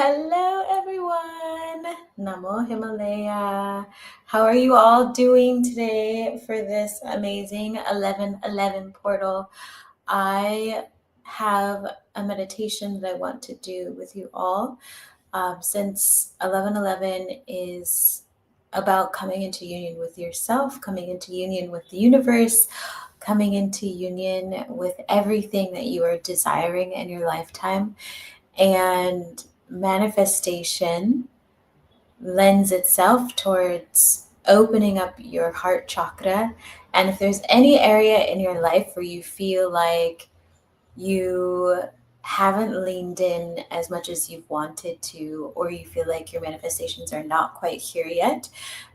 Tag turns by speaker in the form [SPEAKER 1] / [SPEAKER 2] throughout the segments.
[SPEAKER 1] Hello, everyone. Namo Himalaya. How are you all doing today for this amazing 11:11 portal? I have a meditation that I want to do with you all. Since 11:11 is about coming into union with yourself, coming into union with the universe, coming into union with everything that you are desiring in your lifetime. And manifestation lends itself towards opening up your heart chakra. And if there's any area in your life where you feel like you haven't leaned in as much as you've wanted to, or you feel like your manifestations are not quite here yet,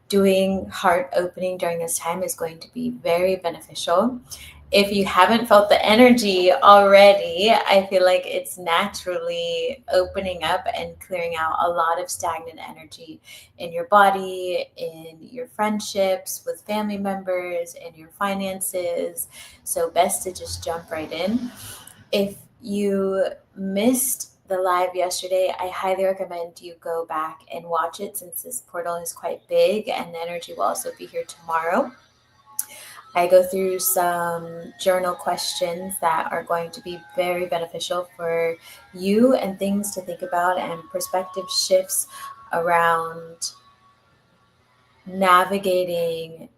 [SPEAKER 1] doing heart opening during this time is going to be very beneficial. If you haven't felt the energy already, I feel like it's naturally opening up and clearing out a lot of stagnant energy in your body, in your friendships with family members, in your finances. So best to just jump right in. If you missed the live yesterday, I highly recommend you go back and watch it, since this portal is quite big and the energy will also be here tomorrow. I go through some journal questions that are going to be very beneficial for you, and things to think about, and perspective shifts around navigating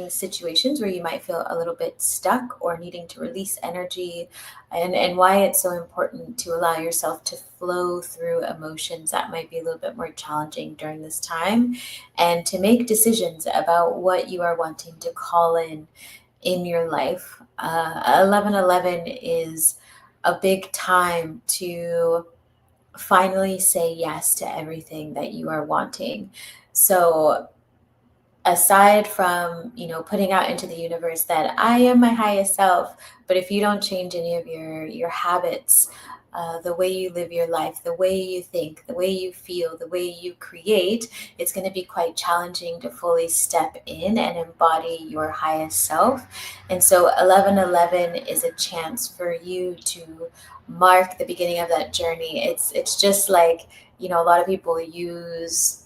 [SPEAKER 1] situations where you might feel a little bit stuck or needing to release energy, and why it's so important to allow yourself to flow through emotions that might be a little bit more challenging during this time, and to make decisions about what you are wanting to call in your life. 11:11 is a big time to finally say yes to everything that you are wanting. So aside from, putting out into the universe that I am my highest self, but if you don't change any of your habits, the way you live your life, the way you think, the way you feel, the way you create, it's going to be quite challenging to fully step in and embody your highest self. And so 11:11 is a chance for you to mark the beginning of that journey. It's just like, a lot of people use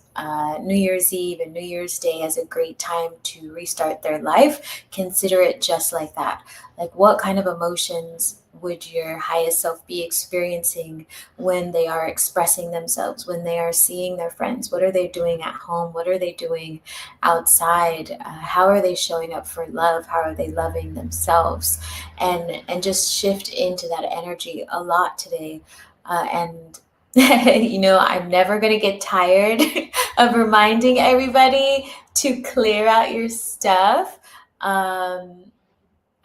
[SPEAKER 1] New Year's Eve and New Year's Day as a great time to restart their life. Consider it just like that. Like, what kind of emotions would your highest self be experiencing when they are expressing themselves, when they are seeing their friends? What are they doing at home? What are they doing outside? How are they showing up for love? How are they loving themselves? And just shift into that energy a lot today. And I'm never going to get tired of reminding everybody to clear out your stuff.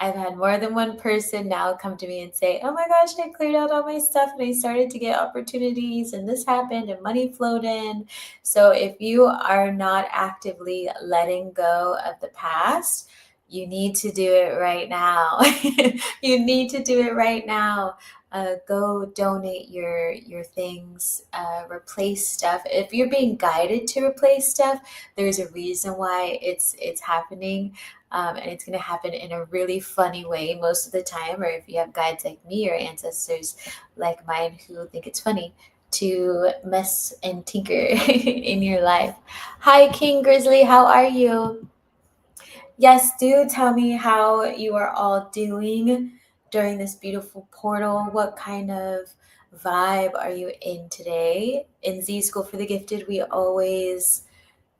[SPEAKER 1] I've had more than one person now come to me and say, oh my gosh, I cleared out all my stuff and I started to get opportunities and this happened and money flowed in. So if you are not actively letting go of the past, you need to do it right now. You need to do it right now. Go donate your things, replace stuff. If you're being guided to replace stuff, there's a reason why it's happening. And it's going to happen in a really funny way most of the time. Or if you have guides like me or ancestors like mine who think it's funny to mess and tinker in your life. Hi, King Grizzly. How are you? Yes, do tell me how you are all doing during this beautiful portal. What kind of vibe are you in today? In Z School for the Gifted,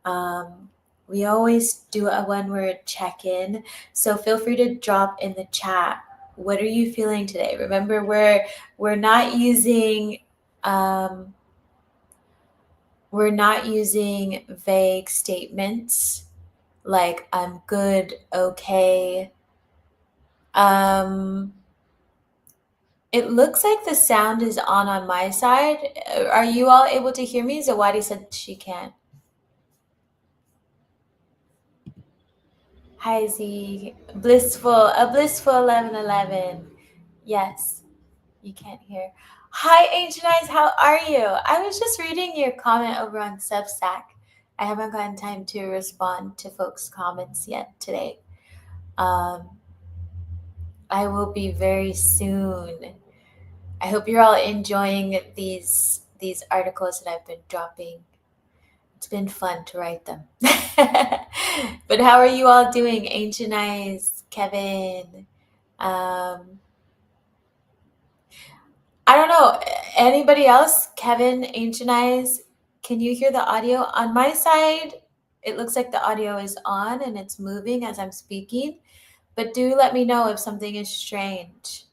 [SPEAKER 1] um, we always do a one-word check-in. So feel free to drop in the chat. What are you feeling today? Remember, we're not using vague statements like I'm good, okay. It looks like the sound is on my side. Are you all able to hear me? Zawadi said she can. Hi Z, a blissful 11:11. Yes, you can't hear. Hi Ancient Eyes, how are you? I was just reading your comment over on Substack. I haven't gotten time to respond to folks' comments yet today. I will be very soon. I hope you're all enjoying these these articles that I've been dropping. It's been fun to write them. But how are you all doing? Ancient Eyes, Kevin. Um, I don't know. Anybody else? Kevin, Ancient Eyes, can you hear the audio? On my side, it looks like the audio is on and it's moving as I'm speaking. But do let me know if something is strange.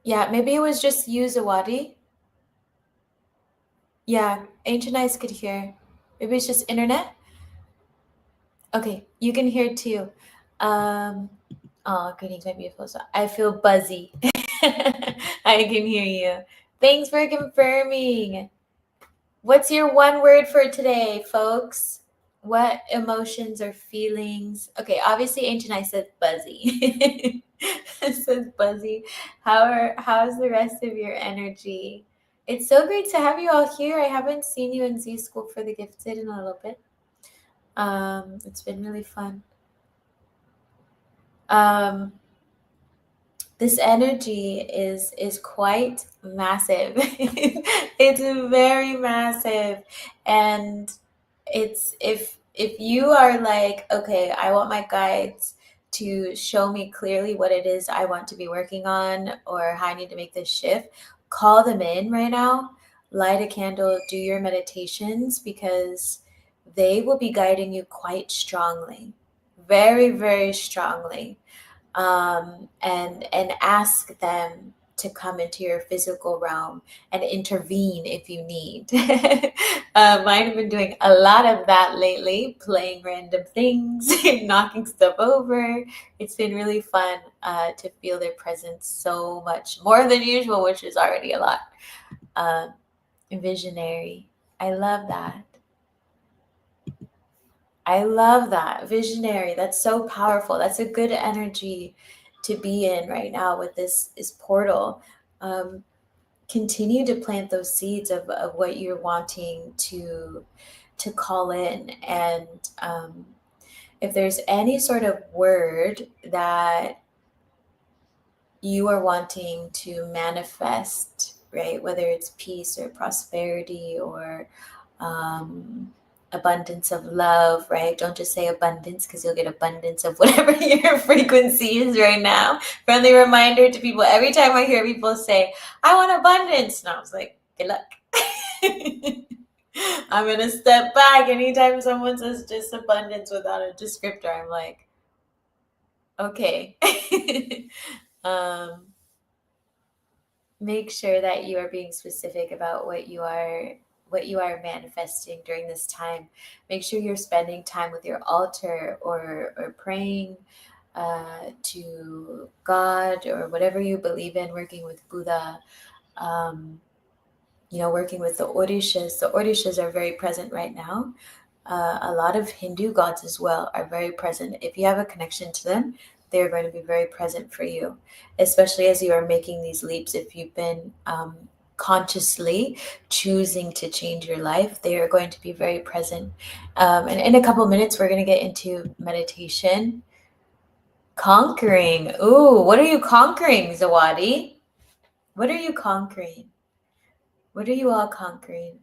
[SPEAKER 1] Yeah, maybe it was just you, Zawadi. Yeah, Ancient Eyes could hear. Maybe it's just internet. Okay, you can hear too. Um, oh, greetings, my beautiful. So I feel buzzy. I can hear you. Thanks for confirming. What's your one word for today, folks? What emotions or feelings? Okay, obviously, Ancient Eye said buzzy. It says buzzy. How's the rest of your energy? It's so great to have you all here. I haven't seen you in Z School for the Gifted in a little bit. It's been really fun. Um, this energy is quite massive. It's very massive, and it's if you are like, okay, I want my guides to show me clearly what it is I want to be working on or how I need to make this shift, call them in right now, light a candle, do your meditations, because they will be guiding you quite strongly, very, very strongly. And ask them to come into your physical realm and intervene if you need. Mine have been doing a lot of that lately, playing random things, knocking stuff over. It's been really fun to feel their presence so much more than usual, which is already a lot. Um, Visionary. I love that. I love that. Visionary. That's so powerful. That's a good energy to be in right now with this portal. Um, Continue to plant those seeds of what you're wanting to call in. And if there's any sort of word that you are wanting to manifest, right? Whether it's peace or prosperity or abundance of love, right? Don't just say abundance, because you'll get abundance of whatever your frequency is right now. Friendly reminder to people, every time I hear people say, I want abundance, and I was like, good luck. I'm going to step back. Anytime someone says just abundance without a descriptor, I'm like, okay. um, Make sure that you are being specific about what you are manifesting during this time. Make sure you're spending time with your altar or praying to God or whatever you believe in, working with Buddha, working with the Orishas. The Orishas are very present right now. A lot of Hindu gods as well are very present. If you have a connection to them, they're going to be very present for you, especially as you are making these leaps. If you've been consciously choosing to change your life, they are going to be very present. And in a couple minutes, we're going to get into meditation. Conquering. Ooh, what are you conquering, Zawadi? What are you conquering? What are you all conquering?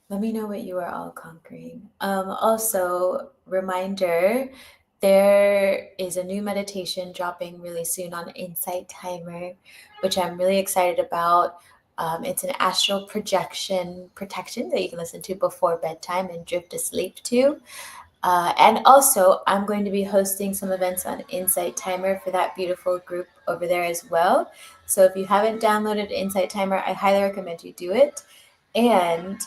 [SPEAKER 1] Let me know what you are all conquering. Also, reminder, there is a new meditation dropping really soon on Insight Timer, which I'm really excited about. It's an astral projection protection that you can listen to before bedtime and drift asleep to. And also, I'm going to be hosting some events on Insight Timer for that beautiful group over there as well. So if you haven't downloaded Insight Timer, I highly recommend you do it. And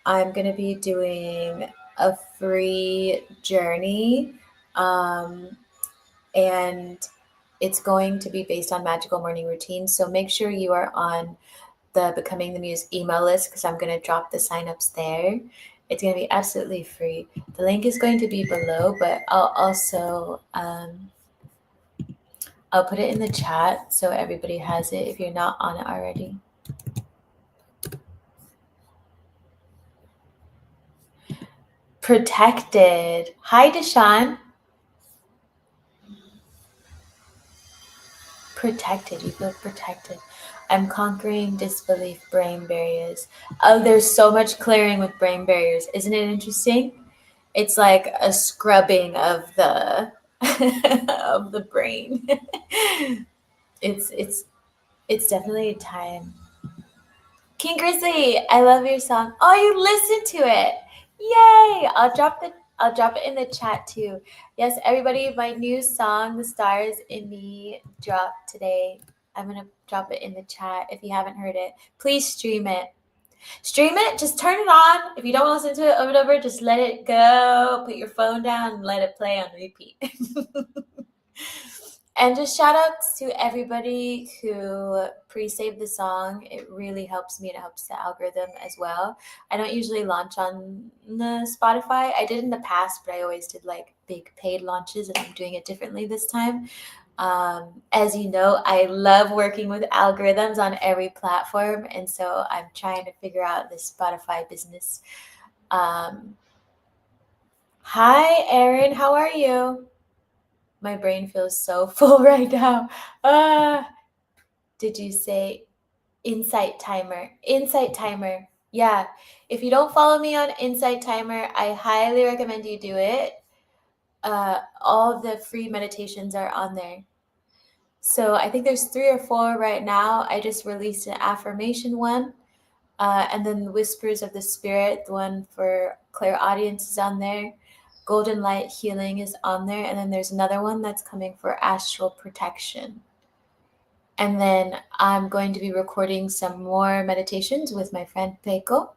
[SPEAKER 1] I'm going to be doing a free journey, and it's going to be based on magical morning routines. So make sure you are on the Becoming the Muse email list, because I'm going to drop the signups there. It's going to be absolutely free. The link is going to be below, but I'll also I'll put it in the chat so everybody has it if you're not on it already. Protected. Hi, Deshaun. protected. You feel protected. I'm conquering disbelief, brain barriers. Oh, there's so much clearing with brain barriers. Isn't it interesting? It's like a scrubbing of the of the brain. It's definitely a time. King Grizzly, I love your song. Oh, you listened to it. Yay! I'll drop it in the chat too. Yes, everybody, my new song, The Stars in Me, dropped today. I'm gonna drop it in the chat. If you haven't heard it, please stream it. Stream it, just turn it on. If you don't want to listen to it over and over, just let it go. Put your phone down and let it play on repeat. And just shout outs to everybody who pre-saved the song. It really helps me and it helps the algorithm as well. I don't usually launch on the Spotify. I did in the past, but I always did like big paid launches, and I'm doing it differently this time. As you know, I love working with algorithms on every platform, and so I'm trying to figure out the Spotify business. Hi, Erin, how are you? My brain feels so full right now. Did you say Insight Timer? Insight Timer. Yeah. If you don't follow me on Insight Timer, I highly recommend you do it. All of the free meditations are on there. So I think there's 3 or 4 right now. I just released an affirmation one. And then Whispers of the Spirit, the one for clairaudience, is on there. Golden Light Healing is on there. And then there's another one that's coming for astral protection. And then I'm going to be recording some more meditations with my friend Peiko.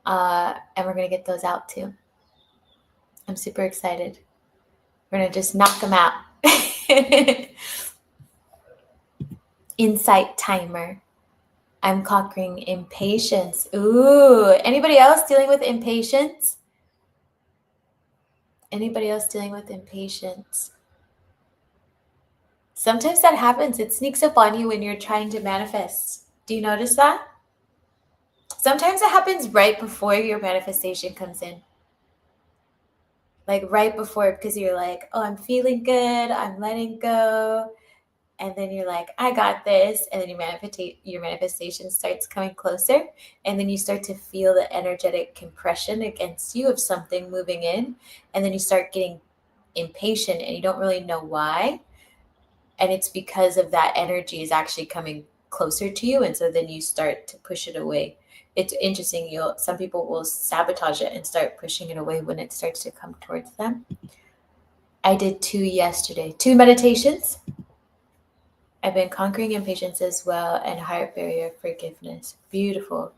[SPEAKER 1] And we're going to get those out too. I'm super excited. We're going to just knock them out. Insight Timer. I'm conquering impatience. Ooh, anybody else dealing with impatience? Anybody else dealing with impatience? Sometimes that happens. It sneaks up on you when you're trying to manifest. Do you notice that? Sometimes it happens right before your manifestation comes in. Like right before, because you're like, oh, I'm feeling good. I'm letting go. And then you're like, I got this. And then your manifestation starts coming closer. And then you start to feel the energetic compression against you of something moving in. And then you start getting impatient and you don't really know why. And it's because of that energy is actually coming closer to you. And so then you start to push it away. It's interesting. Some people will sabotage it and start pushing it away when it starts to come towards them. I did 2 yesterday, 2 meditations. I've been conquering impatience as well, and heart barrier forgiveness. Beautiful,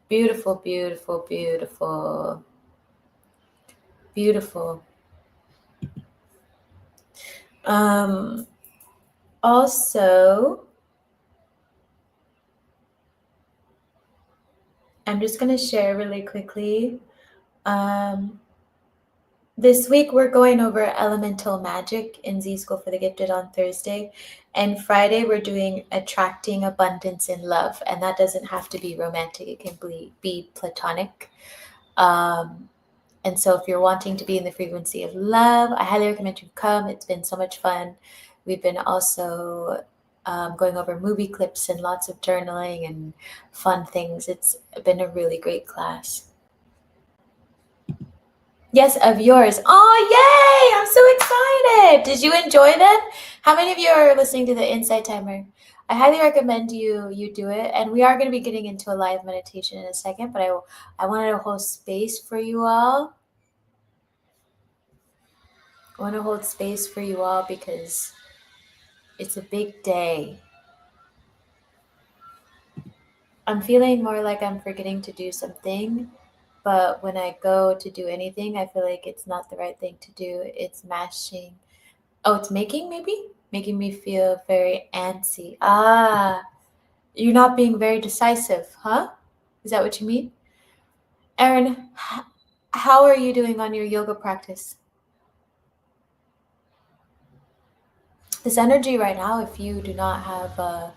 [SPEAKER 1] beautiful, beautiful, beautiful, beautiful. Also, I'm just going to share really quickly. This week, we're going over Elemental Magic in Z School for the Gifted on Thursday. And Friday, we're doing Attracting Abundance in Love. And that doesn't have to be romantic. It can be platonic. And so if you're wanting to be in the frequency of love, I highly recommend you come. It's been so much fun. We've been also going over movie clips and lots of journaling and fun things. It's been a really great class. Yes, of yours. Oh, yay! I'm so excited. Did you enjoy them? How many of you are listening to the Insight Timer? I highly recommend you do it. And we are going to be getting into a live meditation in a second, but I wanted to hold space for you all. I want to hold space for you all because it's a big day. I'm feeling more like I'm forgetting to do something, but when I go to do anything, I feel like it's not the right thing to do. It's mashing. Oh, it's making me feel very antsy. You're not being very decisive, huh? Is that what you mean? Erin, how are you doing on your yoga practice? This energy right now, if you do not have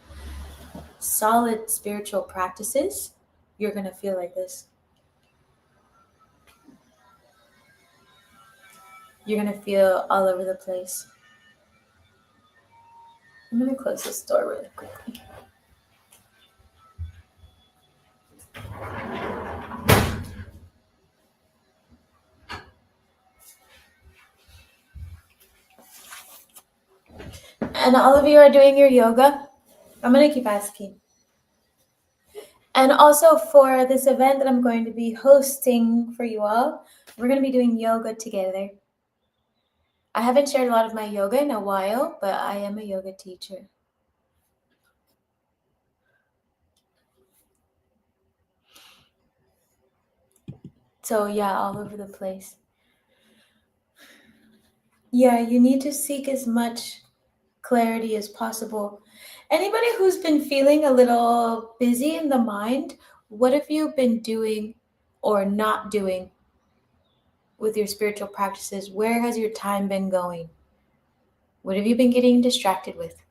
[SPEAKER 1] solid spiritual practices, you're going to feel like this. You're going to feel all over the place. I'm going to close this door really quickly. And all of you are doing your yoga. I'm going to keep asking. And also for this event that I'm going to be hosting for you all, we're going to be doing yoga together. I haven't shared a lot of my yoga in a while, but I am a yoga teacher. So yeah, all over the place. Yeah, you need to seek as much clarity as possible. Anybody who's been feeling a little busy in the mind, what have you been doing or not doing with your spiritual practices? Where has your time been going? What have you been getting distracted with?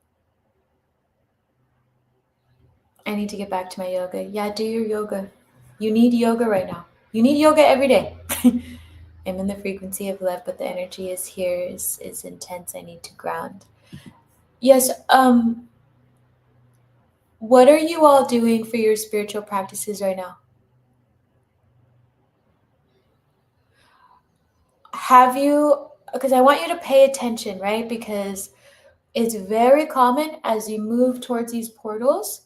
[SPEAKER 1] I need to get back to my yoga. Yeah, do your yoga. You need yoga right now. You need yoga every day. I'm in the frequency of love, but the energy is here, is intense. I need to ground. Yes, what are you all doing for your spiritual practices right now? Have you, because I want you to pay attention, right? Because it's very common as you move towards these portals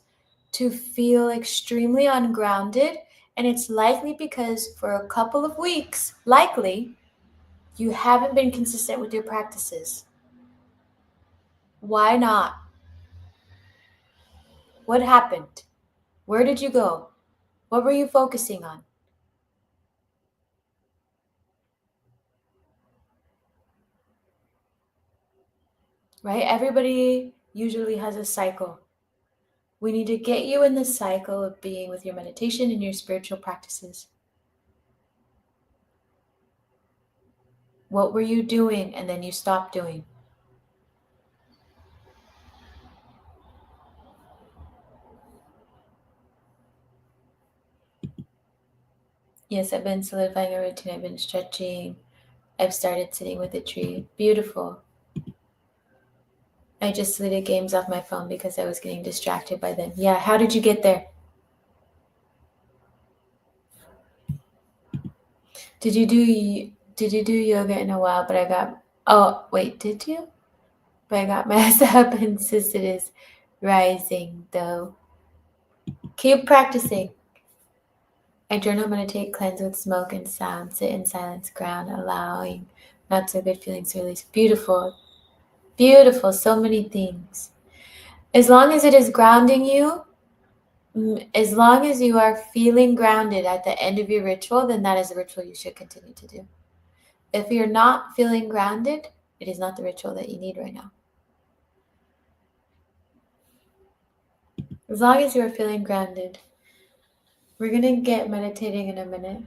[SPEAKER 1] to feel extremely ungrounded. And it's likely because for a couple of weeks, likely, you haven't been consistent with your practices. Why not? What happened? Where did you go? What were you focusing on? Right? Everybody usually has a cycle. We need to get you in the cycle of being with your meditation and your spiritual practices. What were you doing and then you stopped doing? Yes, I've been solidifying a routine. I've been stretching. I've started sitting with a tree. Beautiful. I just deleted games off my phone because I was getting distracted by them. Yeah, how did you get there? Did you do yoga in a while? But I got, oh wait, did you? But I got messed up and insisted is rising though. Keep practicing. I journal, meditate, cleanse with smoke and sound, sit in silence, ground, allowing not so good feelings to release. Beautiful, beautiful, so many things. As long as it is grounding you, as long as you are feeling grounded at the end of your ritual, then that is a ritual you should continue to do. If you're not feeling grounded, it is not the ritual that you need right now. As long as you are feeling grounded, we're going to get meditating in a minute.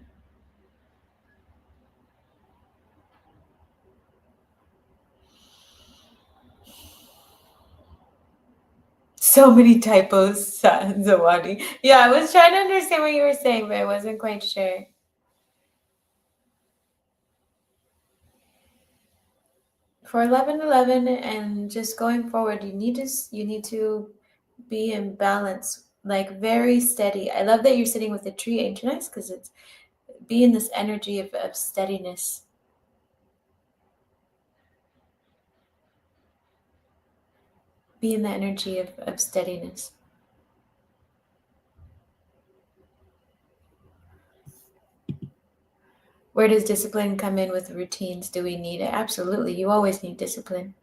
[SPEAKER 1] So many typos, Zawadi. Yeah, I was trying to understand what you were saying, but I wasn't quite sure. For 11:11 and just going forward, you need to be in balance, like very steady. I love that you're sitting with the tree, ain't you nice? Because it's be in this energy of steadiness. Be in the energy of steadiness. Where does discipline come in with routines? Do we need it? Absolutely. You always need discipline.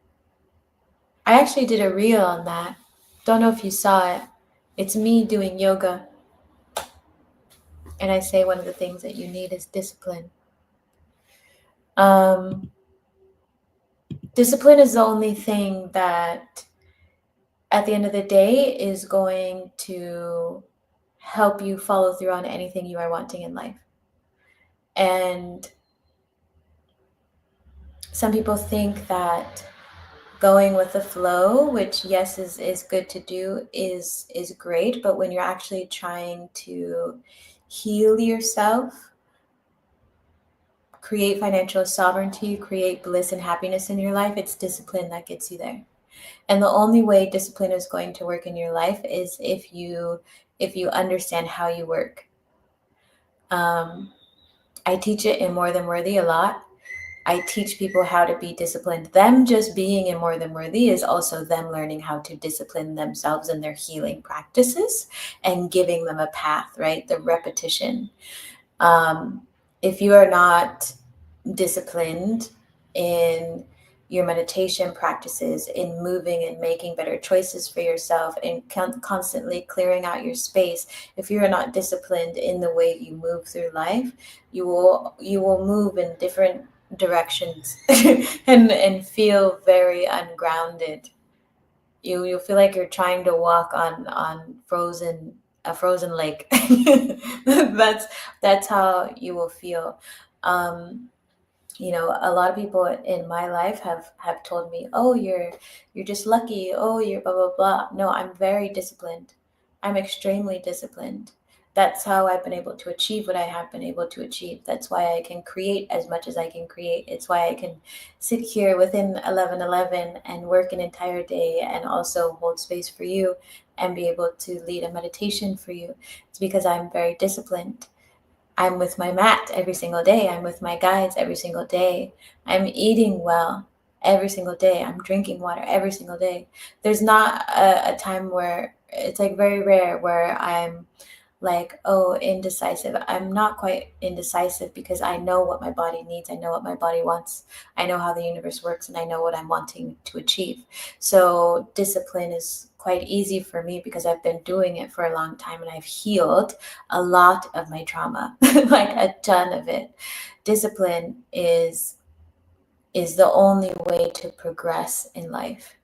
[SPEAKER 1] I actually did a reel on that. Don't know if you saw it. It's me doing yoga. And I say one of the things that you need is discipline. Discipline is the only thing that at the end of the day is going to help you follow through on anything you are wanting in life. And some people think that going with the flow, which yes is good to do, is great, but when you're actually trying to heal yourself, create financial sovereignty, create bliss and happiness in your life, it's discipline that gets you there. And the only way discipline is going to work in your life is if you understand how you work. I teach it in More Than Worthy a lot. I teach people how to be disciplined. Them just being in More Than Worthy is also them learning how to discipline themselves in their healing practices and giving them a path, right? The repetition. If you are not disciplined in your meditation practices, in moving and making better choices for yourself, and constantly clearing out your space, if you are not disciplined in the way you move through life, you will move in different directions and feel very ungrounded. You'll feel like you're trying to walk on a frozen lake. That's how you will feel. um a lot of people in my life have told me, oh, you're just lucky, oh, you're blah blah blah. No, I'm very disciplined. I'm extremely disciplined. That's how I've been able to achieve what I have been able to achieve. That's why I can create as much as I can create. It's why I can sit here within 11:11 and work an entire day and also hold space for you and be able to lead a meditation for you. It's because I'm very disciplined. I'm with my mat every single day. I'm with my guides every single day. I'm eating well every single day. I'm drinking water every single day. There's not a time where it's like very rare where I'm like, oh, indecisive. I'm not quite indecisive because I know what my body needs. I know what my body wants. I know how the universe works and I know what I'm wanting to achieve. So discipline is quite easy for me because I've been doing it for a long time and I've healed a lot of my trauma, like a ton of it. Discipline is the only way to progress in life.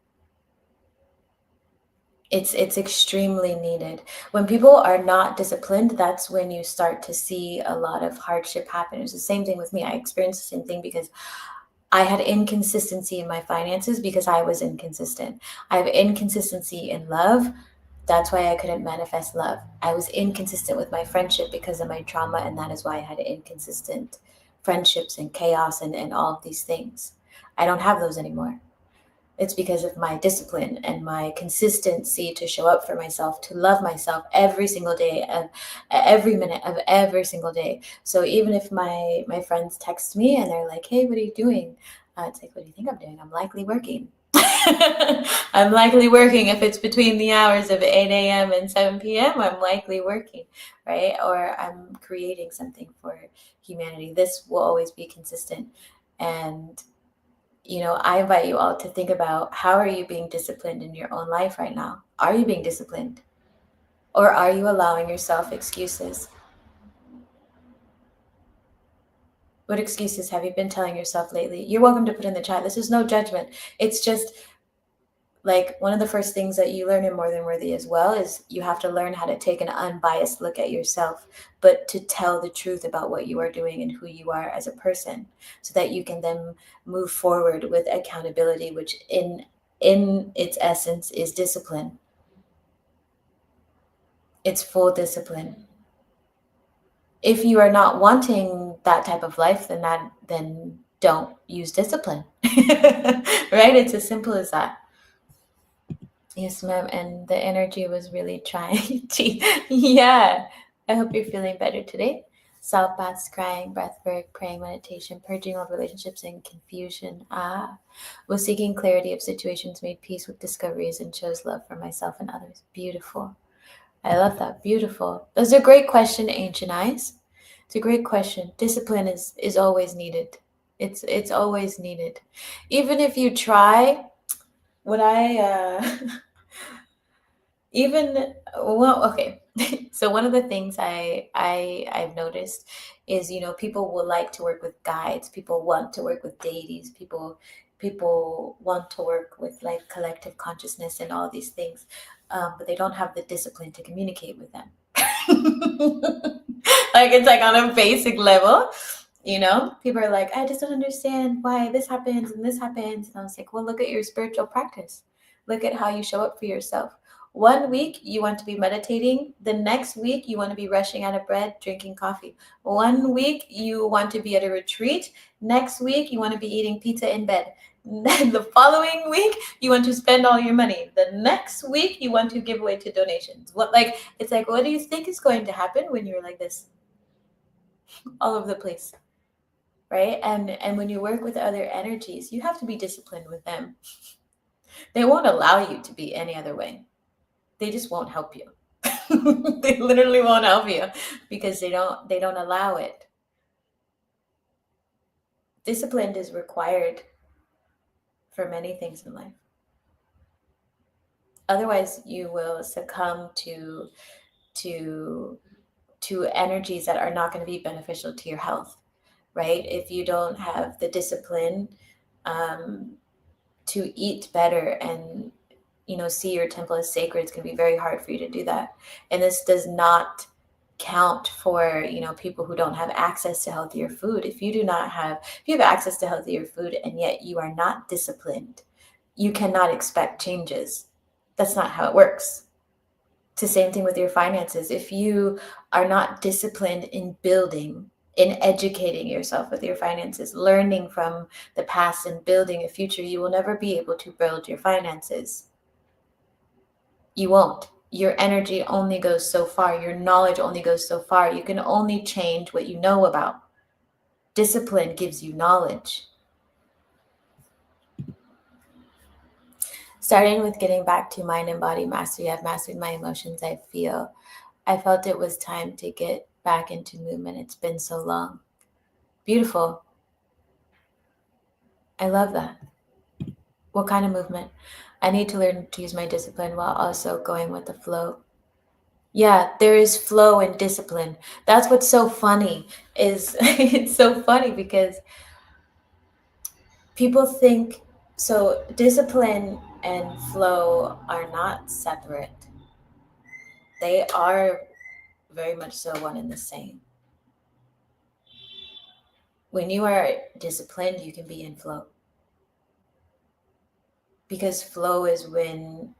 [SPEAKER 1] It's extremely needed. When people are not disciplined, that's when you start to see a lot of hardship happen. It's the same thing with me. I experienced the same thing because I had inconsistency in my finances because I was inconsistent. I have inconsistency in love. That's why I couldn't manifest love. I was inconsistent with my friendship because of my trauma, and that is why I had inconsistent friendships and chaos and all of these things. I don't have those anymore. It's because of my discipline and my consistency to show up for myself, to love myself every single day, of every minute of every single day. So even if my friends text me and they're like, "Hey, what are you doing?" It's like, "What do you think I'm doing? I'm likely working." I'm likely working. If it's between the hours of 8 a.m. and 7 p.m., I'm likely working, right? Or I'm creating something for humanity. This will always be consistent. And I invite you all to think about, how are you being disciplined in your own life right now? Are you being disciplined? Or are you allowing yourself excuses? What excuses have you been telling yourself lately? You're welcome to put in the chat. This is no judgment. It's just like one of the first things that you learn in More Than Worthy as well is you have to learn how to take an unbiased look at yourself, but to tell the truth about what you are doing and who you are as a person, so that you can then move forward with accountability, which in its essence is discipline. It's full discipline. If you are not wanting that type of life, then don't use discipline. Right? It's as simple as that. Yes, ma'am. And the energy was really trying to, yeah. I hope you're feeling better today. Salt baths, crying, breathwork, praying, meditation, purging old relationships and confusion. Was seeking clarity of situations, made peace with discoveries, and chose love for myself and others. Beautiful. I love that. Beautiful. That's a great question, Ancient Eyes. It's a great question. Discipline is always needed. It's always needed. Even if you try, what I even well, okay. So one of the things I've noticed is, people will like to work with guides. People want to work with deities. People want to work with like collective consciousness and all these things, but they don't have the discipline to communicate with them. Like, it's like on a basic level. People are like, I just don't understand why this happens and this happens. And I was like, well, look at your spiritual practice. Look at how you show up for yourself. One week you want to be meditating. The next week you want to be rushing out of bed, drinking coffee. One week you want to be at a retreat. Next week you want to be eating pizza in bed. Then the following week, you want to spend all your money. The next week, you want to give away to donations. It's like, what do you think is going to happen when you're like this all over the place? Right? And when you work with other energies, you have to be disciplined with them. They won't allow you to be any other way. They just won't help you. They literally won't help you because they don't allow it. Discipline is required for many things in life. Otherwise, you will succumb to energies that are not going to be beneficial to your health, right? If you don't have the discipline to eat better and see your temple as sacred, it's going to be very hard for you to do that. And this does not count for people who don't have access to healthier food. If you have access to healthier food and yet you are not disciplined, you cannot expect changes. That's not how it works. It's the same thing with your finances. If you are not disciplined in building, in educating yourself with your finances, learning from the past and building a future, you will never be able to build your finances. You won't. Your energy only goes so far. Your knowledge only goes so far. You can only change what you know about. Discipline gives you knowledge. Starting with getting back to mind and body mastery, I've mastered my emotions. I felt it was time to get back into movement. It's been so long. Beautiful. I love that. What kind of movement? I need to learn to use my discipline while also going with the flow. Yeah, there is flow and discipline. That's what's so funny is it's so funny because people think so discipline and flow are not separate. They are very much so one and the same. When you are disciplined, you can be in flow. Because flow is when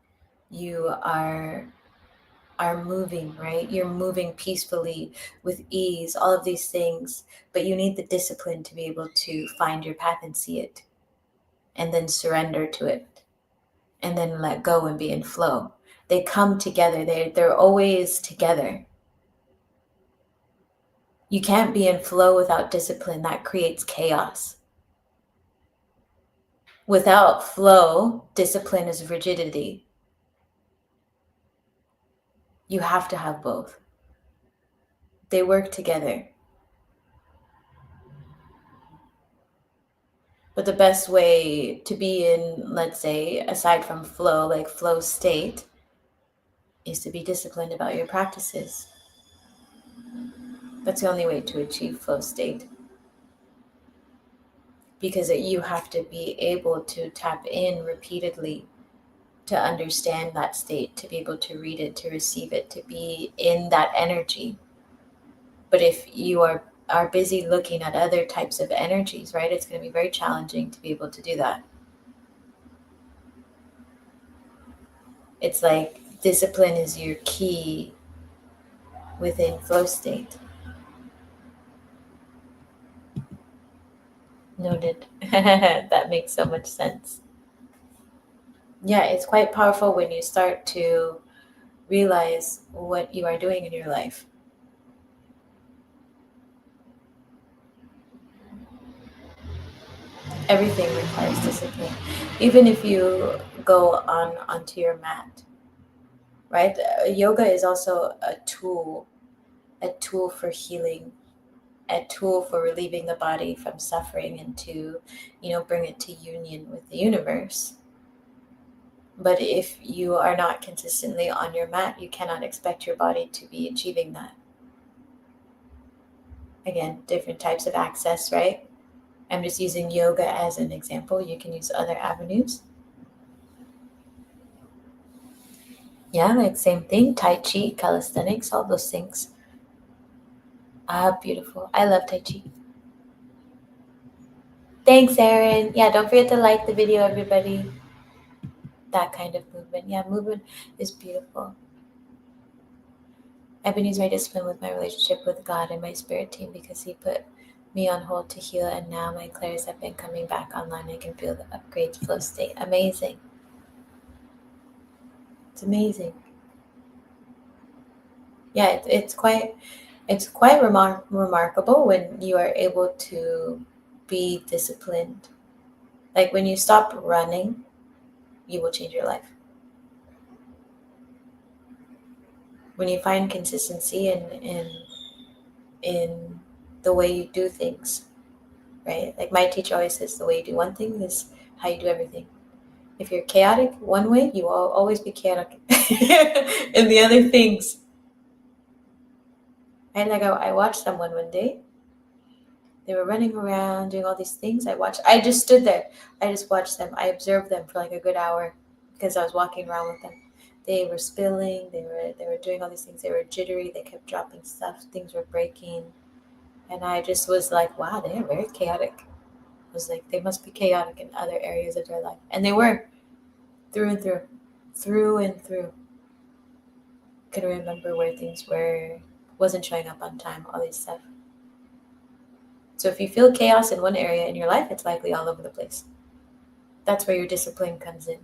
[SPEAKER 1] you are moving, right? You're moving peacefully with ease, all of these things, but you need the discipline to be able to find your path and see it, and then surrender to it, and then let go and be in flow. They come together. They're always together. You can't be in flow without discipline. That creates chaos. Without flow, discipline is rigidity. You have to have both. They work together. But the best way to be in, let's say, aside from flow, like flow state, is to be disciplined about your practices. That's the only way to achieve flow state. Because you have to be able to tap in repeatedly to understand that state, to be able to read it, to receive it, to be in that energy. But if you are busy looking at other types of energies, right, it's going to be very challenging to be able to do that. It's like discipline is your key within flow state. Noted. That makes so much sense. Yeah, it's quite powerful when you start to realize what you are doing in your life. Everything requires discipline. Even if you go onto your mat, right? Yoga is also a tool for healing, a tool for relieving the body from suffering and to, bring it to union with the universe. But if you are not consistently on your mat, you cannot expect your body to be achieving that. Again, different types of access, right? I'm just using yoga as an example. You can use other avenues. Yeah, like same thing. Tai Chi, calisthenics, all those things. Ah, beautiful. I love Tai Chi. Thanks, Erin. Yeah, don't forget to like the video, everybody. That kind of movement. Yeah, movement is beautiful. I've been using my discipline with my relationship with God and my spirit team because He put me on hold to heal, and now my clairs have been coming back online. I can feel the upgrade flow state. Amazing. It's amazing. Yeah, it's quite remarkable when you are able to be disciplined. Like when you stop running, you will change your life. When you find consistency in the way you do things, right? Like my teacher always says, the way you do one thing is how you do everything. If you're chaotic one way, you will always be chaotic in the other things. And like I watched someone one day. They were running around doing all these things. I just stood there. I just watched them. I observed them for like a good hour because I was walking around with them. They were spilling. They were doing all these things. They were jittery. They kept dropping stuff. Things were breaking. And I just was like, wow, they are very chaotic. I was like, they must be chaotic in other areas of their life. And they were through and through, through and through. Couldn't remember where things were, wasn't showing up on time, all these stuff. So if you feel chaos in one area in your life, it's likely all over the place. That's where your discipline comes in,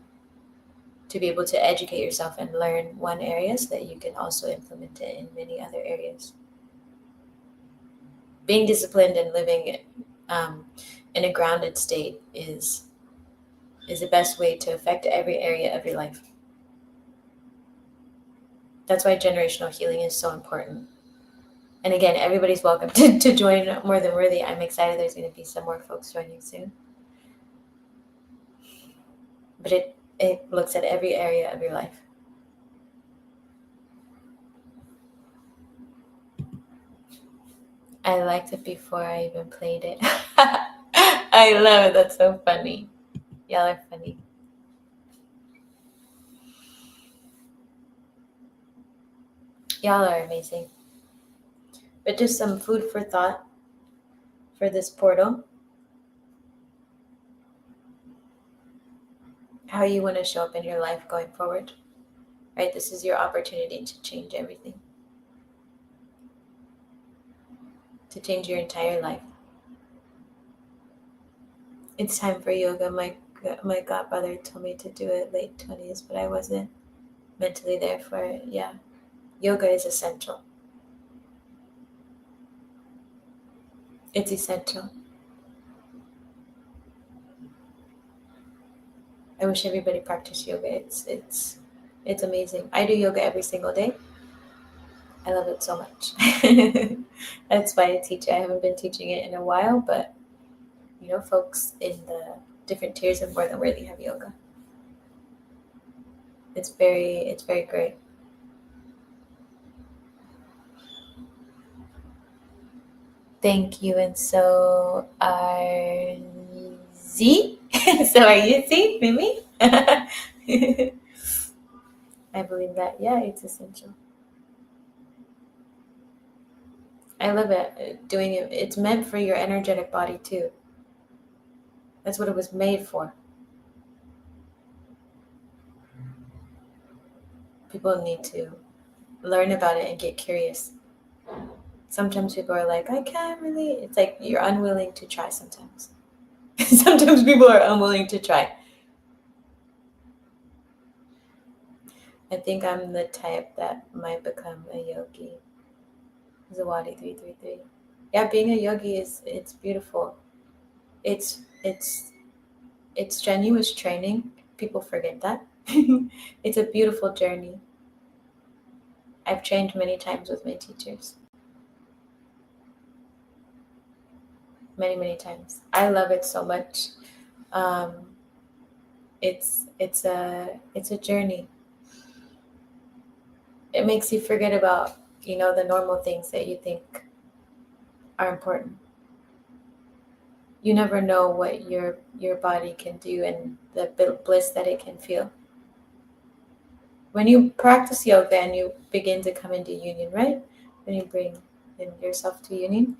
[SPEAKER 1] to be able to educate yourself and learn one area so that you can also implement it in many other areas. Being disciplined and living in a grounded state is the best way to affect every area of your life. That's why generational healing is so important. And again, everybody's welcome to join More Than Worthy. I'm excited there's going to be some more folks joining soon. But it looks at every area of your life. I liked it before I even played it. I love it. That's so funny. Y'all are funny. Y'all are amazing. But just some food for thought for this portal. How you want to show up in your life going forward. Right? This is your opportunity to change everything. To change your entire life. It's time for yoga. My godbrother told me to do it late 20s, but I wasn't mentally there for it. Yeah. Yoga is essential. It's essential. I wish everybody practiced yoga. It's amazing. I do yoga every single day. I love it so much. That's why I teach it. I haven't been teaching it in a while, but folks in the different tiers of More Than Worthy have yoga. It's very great. Thank you. And so are Z. So are you Z, Mimi? I believe that. Yeah, it's essential. I love it. Doing it. It's meant for your energetic body too. That's what it was made for. People need to learn about it and get curious. Sometimes people are like, I can't really. It's like you're unwilling to try sometimes. Sometimes people are unwilling to try. I think I'm the type that might become a yogi. Zawadi 333. Yeah, being a yogi it's beautiful. It's strenuous training. People forget that. It's a beautiful journey. I've trained many times with my teachers. Many times. I love it so much. Um, it's a journey. It makes you forget about the normal things that you think are important. You never know what your body can do and the bliss that it can feel. When you practice yoga and you begin to come into union, right? When you bring in yourself to union,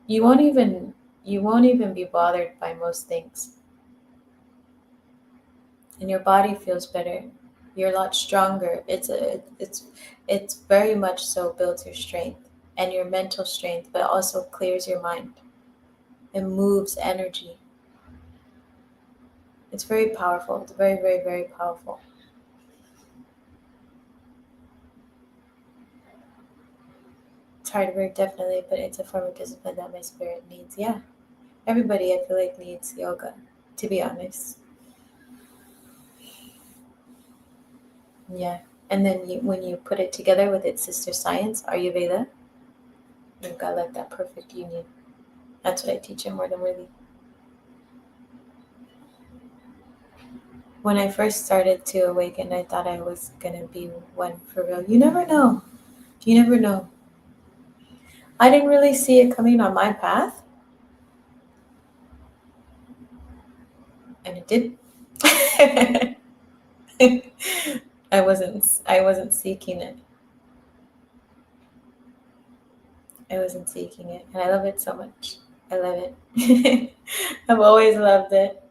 [SPEAKER 1] you won't even be bothered by most things. And your body feels better. You're a lot stronger. It's very much so builds your strength. and your mental strength, but also clears your mind. It moves energy. It's very powerful. It's very, very, very powerful. It's hard work, definitely, but it's a form of discipline that my spirit needs. Yeah. Everybody, I feel like, needs yoga, to be honest. Yeah. And then when you put it together with its sister science, Ayurveda, you've got like that perfect union. That's what I teach in More Than Worthy. When I first started to awaken, I thought I was going to be one for real. You never know. You never know. I didn't really see it coming on my path, and it did. I wasn't seeking it. I wasn't seeking it, and I love it so much. I love it. I've always loved it,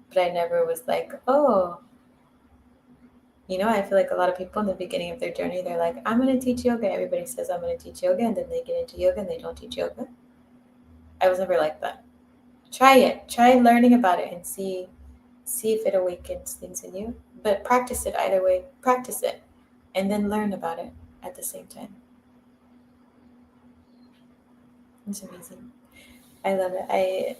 [SPEAKER 1] but I never was like, oh, I feel like a lot of people in the beginning of their journey, they're like, I'm going to teach yoga. Everybody says I'm going to teach yoga, and then they get into yoga and they don't teach yoga. I was never like that. Try it. Try learning about it and see if it awakens things in you. But practice it either way. Practice it and then learn about it at the same time. It's amazing. I love it.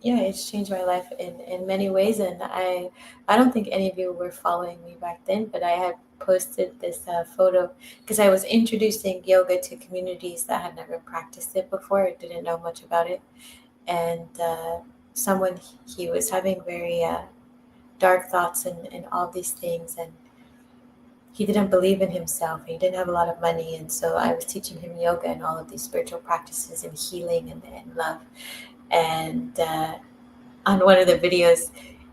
[SPEAKER 1] It's changed my life in many ways, and I don't think any of you were following me back then, but I had posted this photo because I was introducing yoga to communities that had never practiced it before, didn't know much about it, and someone, he was having very dark thoughts and all these things, and he didn't believe in himself. He didn't have a lot of money, and so I was teaching him yoga and all of these spiritual practices and healing and love. And on one of the videos,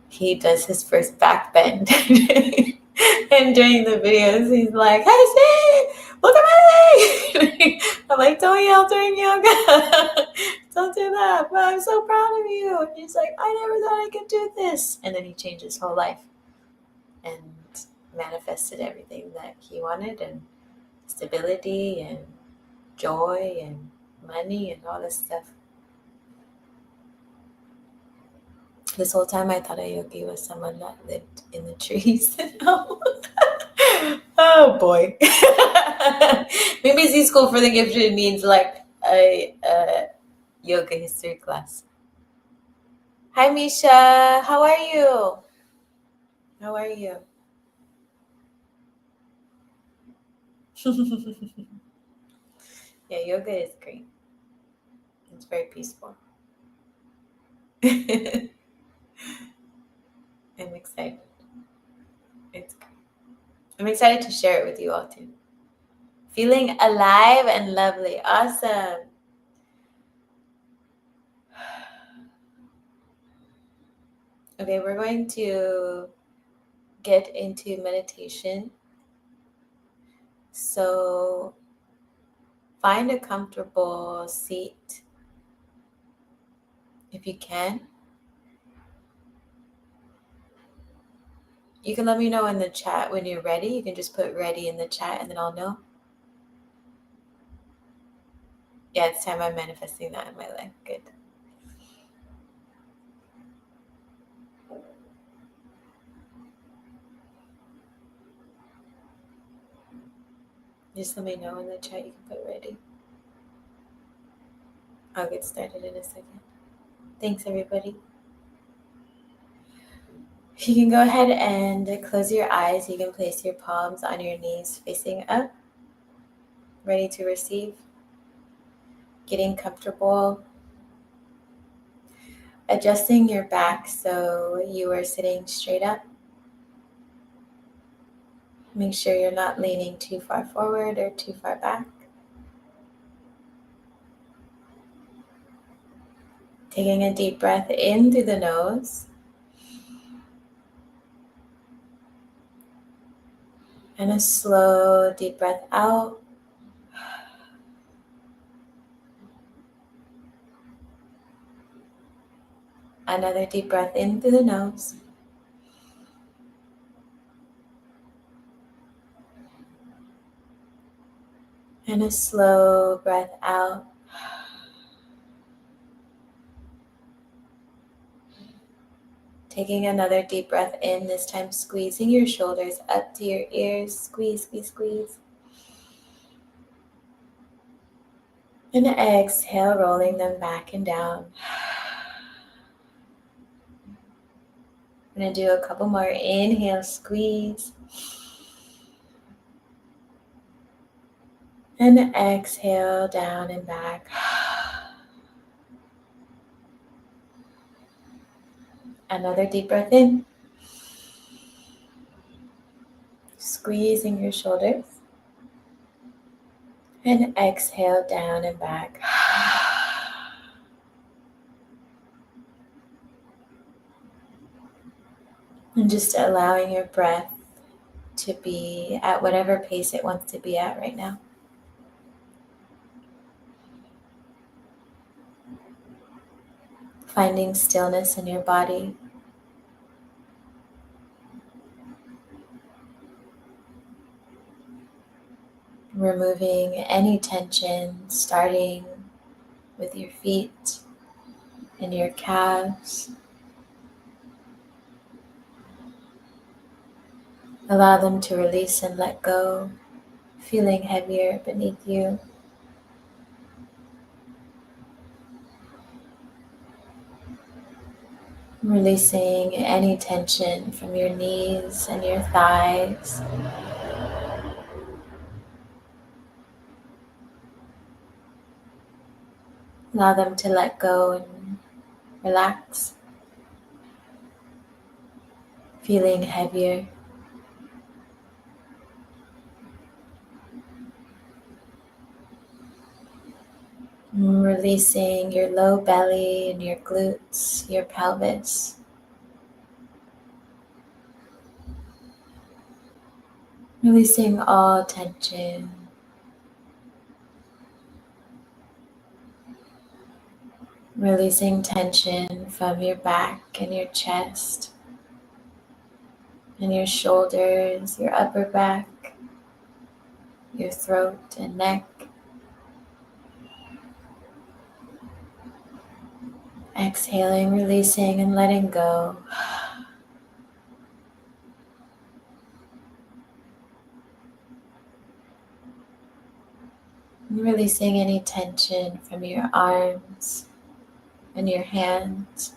[SPEAKER 1] he does his first back bend. And during the videos, he's like, hey, see, look at my leg. I'm like, don't yell during yoga. Don't do that. But I'm so proud of you. And he's like, I never thought I could do this. And then he changed his whole life and manifested everything that he wanted, and stability and joy and money and all this stuff. This whole time I thought a yogi was someone that lived in the trees. Oh boy. Maybe Z School for the Gifted needs like a yoga history class. Hi Misha, how are you? How are you? Yeah, yoga is great. It's very peaceful. I'm excited. It's great. I'm excited to share it with you all too. Feeling alive and lovely. Awesome. Okay, we're going to get into meditation. So find a comfortable seat if you can. You can let me know in the chat when you're ready. You can just put ready in the chat and then I'll know. Yeah, it's time I'm manifesting that in my life. Good. Just let me know in the chat. You can put ready. I'll get started in a second. Thanks, everybody. You can go ahead and close your eyes. You can place your palms on your knees facing up, ready to receive. Getting comfortable. Adjusting your back so you are sitting straight up. Make sure you're not leaning too far forward or too far back. Taking a deep breath in through the nose. And a slow, deep breath out. Another deep breath in through the nose. And a slow breath out. Taking another deep breath in, this time squeezing your shoulders up to your ears. Squeeze, squeeze, squeeze. And exhale, rolling them back and down. I'm going to do a couple more. Inhale, squeeze. And exhale, down and back. Another deep breath in. Squeezing your shoulders. And exhale, down and back. And just allowing your breath to be at whatever pace it wants to be at right now. Finding stillness in your body. Removing any tension, starting with your feet and your calves. Allow them to release and let go, feeling heavier beneath you. Releasing any tension from your knees and your thighs. Allow them to let go and relax, feeling heavier. Releasing your low belly and your glutes, your pelvis. Releasing all tension. Releasing tension from your back and your chest and your shoulders, your upper back, your throat and neck. Exhaling, releasing, and letting go. Releasing any tension from your arms and your hands.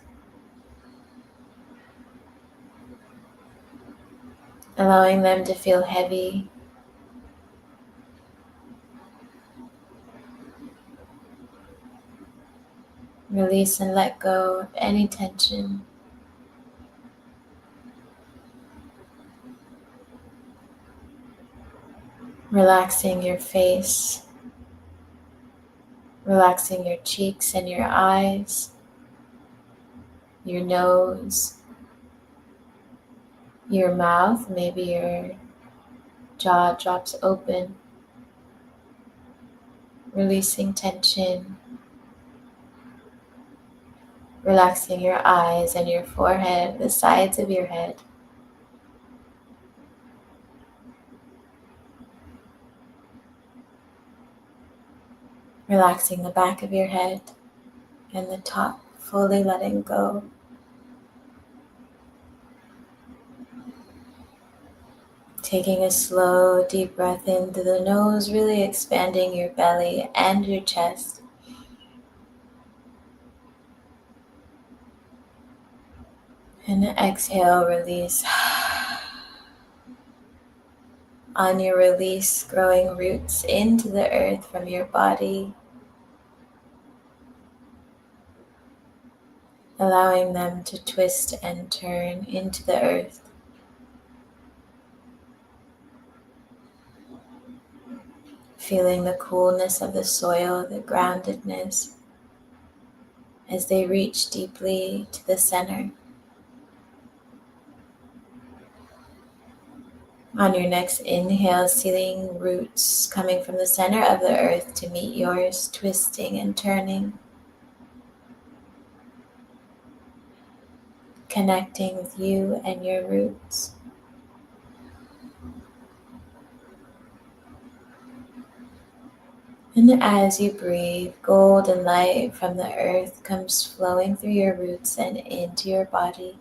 [SPEAKER 1] Allowing them to feel heavy. Release and let go of any tension. Relaxing your face. Relaxing your cheeks and your eyes. Your nose. Your mouth. Maybe your jaw drops open. Releasing tension. Relaxing your eyes and your forehead, the sides of your head. Relaxing the back of your head and the top, fully letting go. Taking a slow, deep breath in through the nose, really expanding your belly and your chest. And exhale, release. On your release, growing roots into the earth from your body, allowing them to twist and turn into the earth. Feeling the coolness of the soil, the groundedness, as they reach deeply to the center. On your next inhale, seeing roots coming from the center of the earth to meet yours, twisting and turning, connecting with you and your roots. And as you breathe, golden light from the earth comes flowing through your roots and into your body.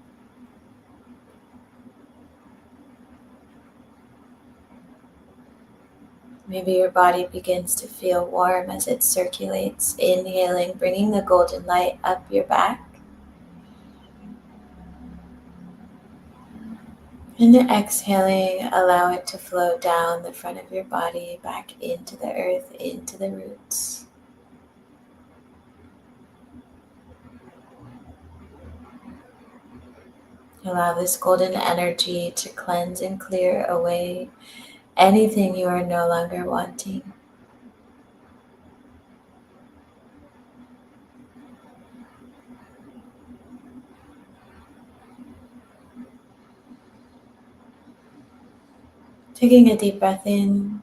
[SPEAKER 1] Maybe your body begins to feel warm as it circulates, inhaling, bringing the golden light up your back. And exhaling, allow it to flow down the front of your body, back into the earth, into the roots. Allow this golden energy to cleanse and clear away anything you are no longer wanting. Taking a deep breath in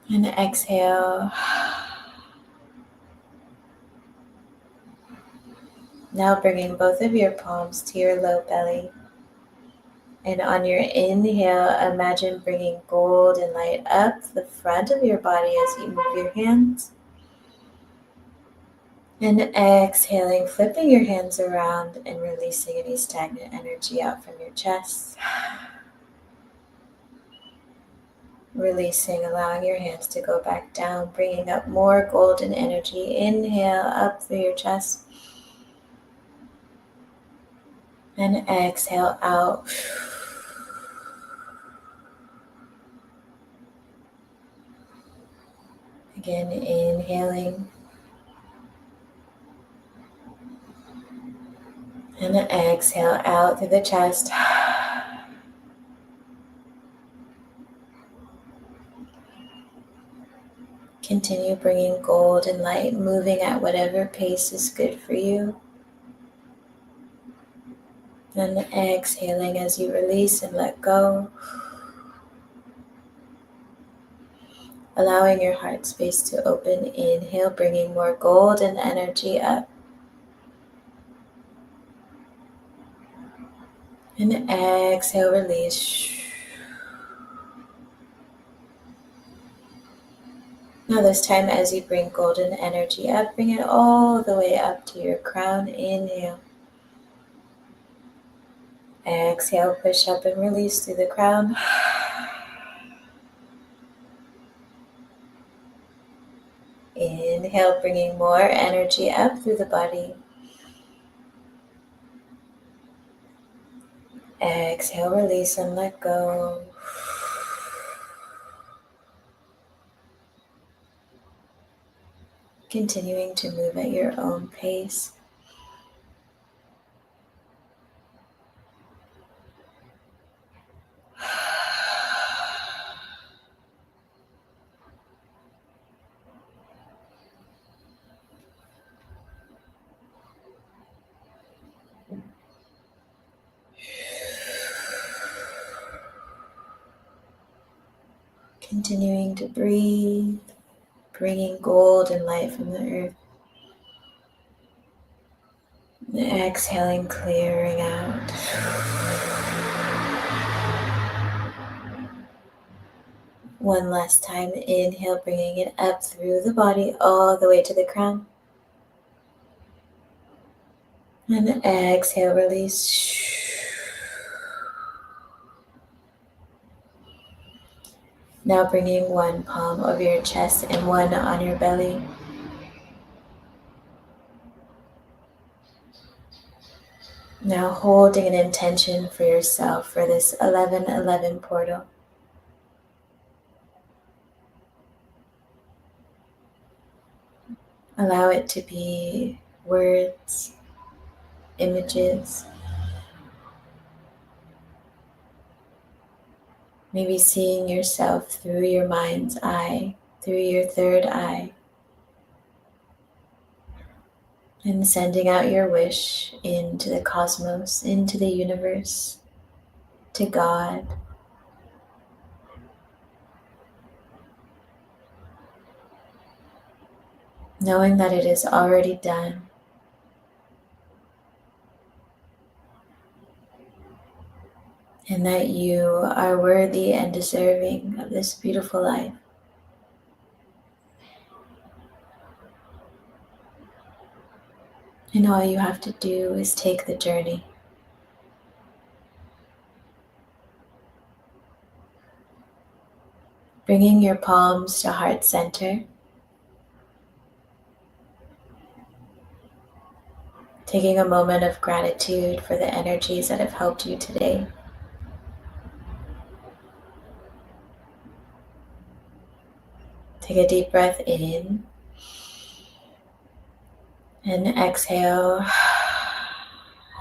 [SPEAKER 1] and exhale. Now bringing both of your palms to your low belly. And on your inhale, imagine bringing golden light up the front of your body as you move your hands. And exhaling, flipping your hands around and releasing any stagnant energy out from your chest. Releasing, allowing your hands to go back down, bringing up more golden energy. Inhale up through your chest. And exhale out. Again, inhaling. And exhale out through the chest. Continue bringing golden light, moving at whatever pace is good for you. And exhaling as you release and let go. Allowing your heart space to open. Inhale, bringing more golden energy up. And exhale, release. Now this time as you bring golden energy up, bring it all the way up to your crown. Inhale. Exhale, push up and release through the crown. Inhale, bringing more energy up through the body. Exhale, release and let go. Continuing to move at your own pace. Continuing to breathe, bringing golden light from the earth. Exhaling, clearing out. One last time, inhale, bringing it up through the body all the way to the crown. And exhale, release. Now bringing one palm over your chest and one on your belly. Now holding an intention for yourself for this 11-11 portal. Allow it to be words, images, maybe seeing yourself through your mind's eye, through your third eye, and sending out your wish into the cosmos, into the universe, to God. Knowing that it is already done. And that you are worthy and deserving of this beautiful life. And all you have to do is take the journey. Bringing your palms to heart center. Taking a moment of gratitude for the energies that have helped you today. Take a deep breath in and exhale.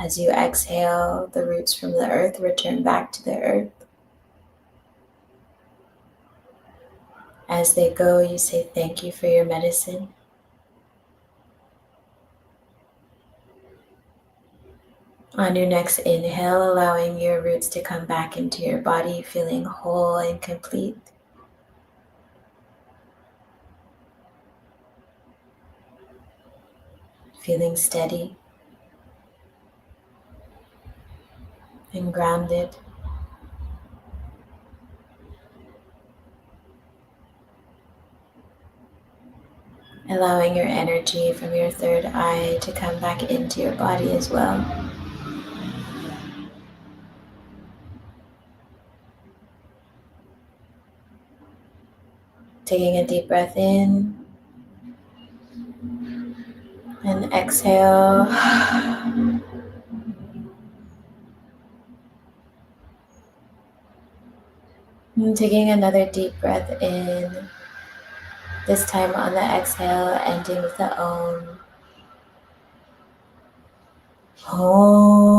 [SPEAKER 1] As you exhale, the roots from the earth return back to the earth. As they go, you say thank you for your medicine. On your next inhale, allowing your roots to come back into your body, feeling whole and complete. Feeling steady and grounded. Allowing your energy from your third eye to come back into your body as well. Taking a deep breath in and exhale. And taking another deep breath in, this time on the exhale, ending with the Om. Om.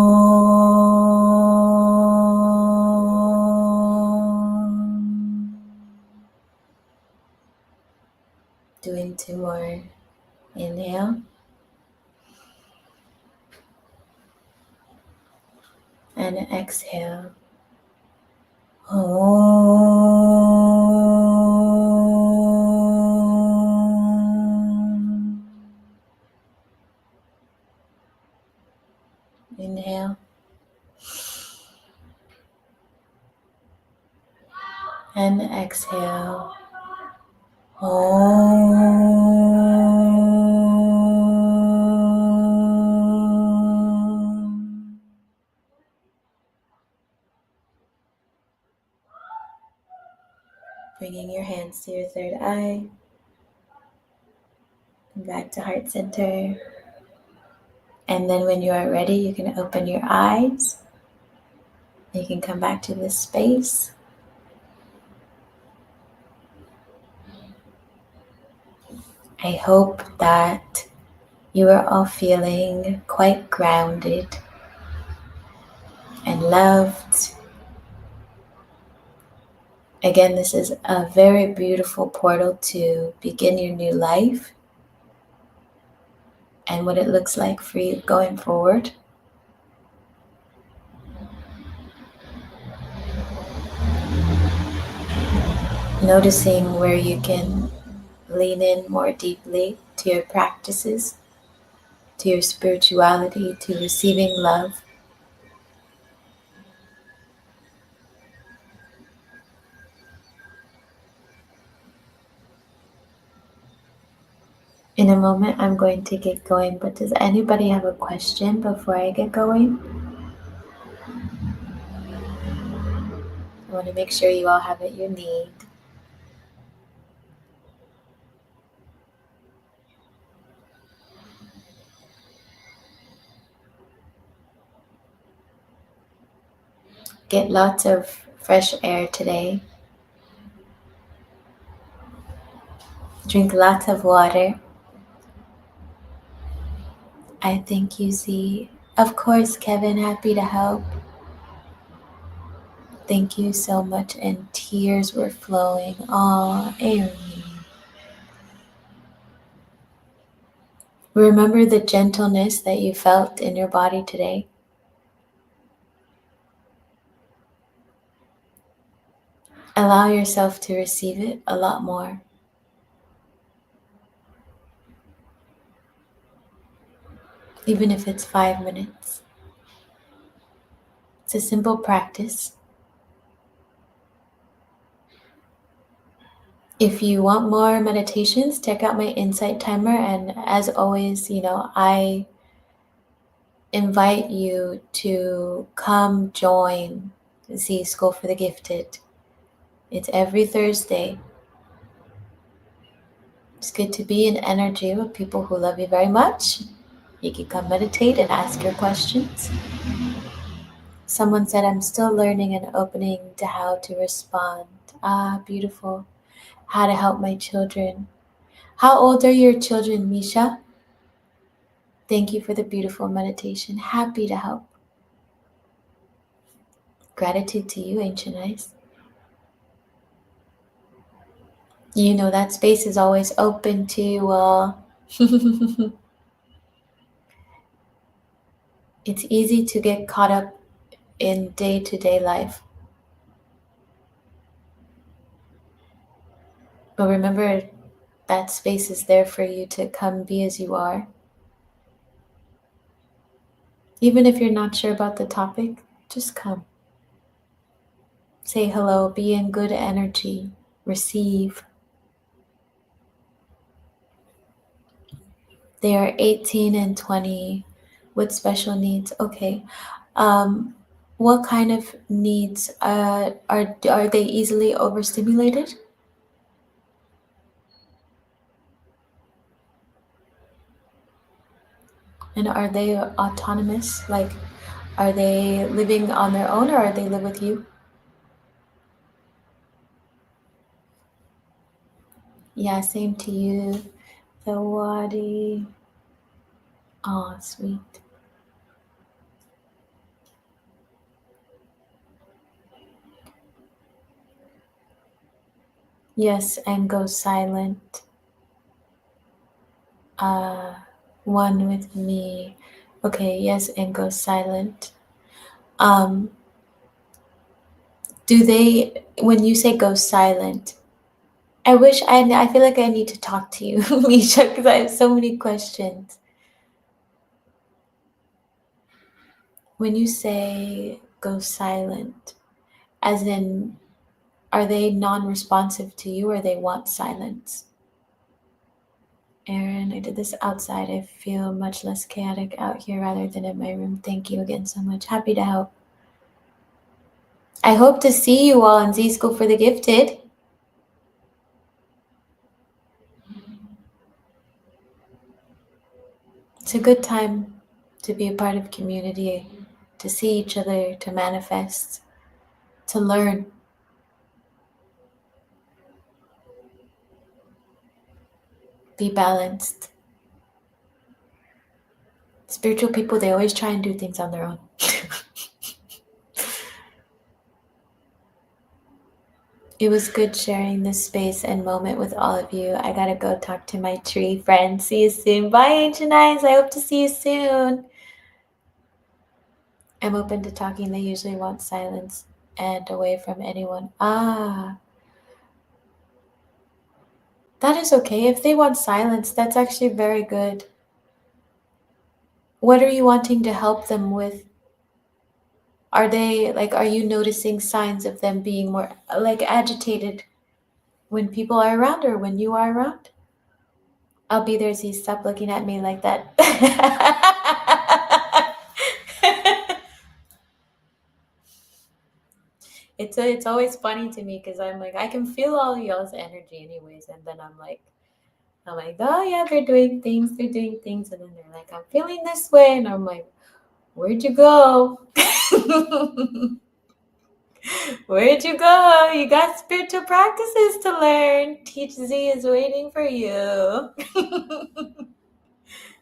[SPEAKER 1] Doing 2 more. Inhale. And exhale. Om. Inhale. And exhale. Om. Bringing your hands to your third eye. And back to heart center. And then when you are ready, you can open your eyes. You can come back to this space. I hope that you are all feeling quite grounded and loved. Again, this is a very beautiful portal to begin your new life and what it looks like for you going forward. Noticing where you can lean in more deeply to your practices, to your spirituality, to receiving love. In a moment, I'm going to get going, but does anybody have a question before I get going? I want to make sure you all have what you need. Get lots of fresh air today. Drink lots of water. I thank you, Z. Of course, Kevin, happy to help. Thank you so much. And tears were flowing. Oh, Amy. Remember the gentleness that you felt in your body today. Allow yourself to receive it a lot more. Even if it's 5 minutes. It's a simple practice. If you want more meditations, check out my insight timer. And as always, I invite you to come join Z School for the Gifted. It's every Thursday. It's good to be in energy with people who love you very much. You can come meditate and ask your questions. Someone said, I'm still learning and opening to how to respond. Ah, beautiful. How to help my children. How old are your children, Misha? Thank you for the beautiful meditation. Happy to help. Gratitude to you, Ancient Eyes. You know that space is always open to you all. It's easy to get caught up in day-to-day life. But remember, that space is there for you to come be as you are. Even if you're not sure about the topic, just come. Say hello, be in good energy, receive. They are 18 and 20 with special needs. Okay. What kind of needs are they easily overstimulated? And are they autonomous? Like, are they living on their own or are they live with you? Yeah, same to you. The wadi. Oh, sweet. Yes, and go silent. Uh, one with me. Okay, yes, and go silent. Um, do they, when you say go silent, I feel like I need to talk to you, Misha, because I have so many questions. When you say go silent, as in, are they non-responsive to you or they want silence? Aaron, I did this outside. I feel much less chaotic out here rather than in my room. Thank you again so much. Happy to help. I hope to see you all in Z School for the Gifted. It's a good time to be a part of community, to see each other, to manifest, to learn. Be balanced. Spiritual people, they always try and do things on their own. It was good sharing this space and moment with all of you. I gotta go talk to my tree friends. See you soon. Bye, Ancient Eyes. I hope to see you soon. I'm open to talking. They usually want silence and away from anyone. Ah, that is okay. If they want silence, that's actually very good. What are you wanting to help them with? Are you noticing signs of them being more like agitated when people are around or when you are around? I'll be there, Z. Stop looking at me like that. It's always funny to me because I'm like, I can feel all y'all's energy anyways, and then I'm like, oh yeah, they're doing things, and then they're like, I'm feeling this way, and I'm like, where'd you go? Where'd you go? You got spiritual practices to learn. Teach Z is waiting for you.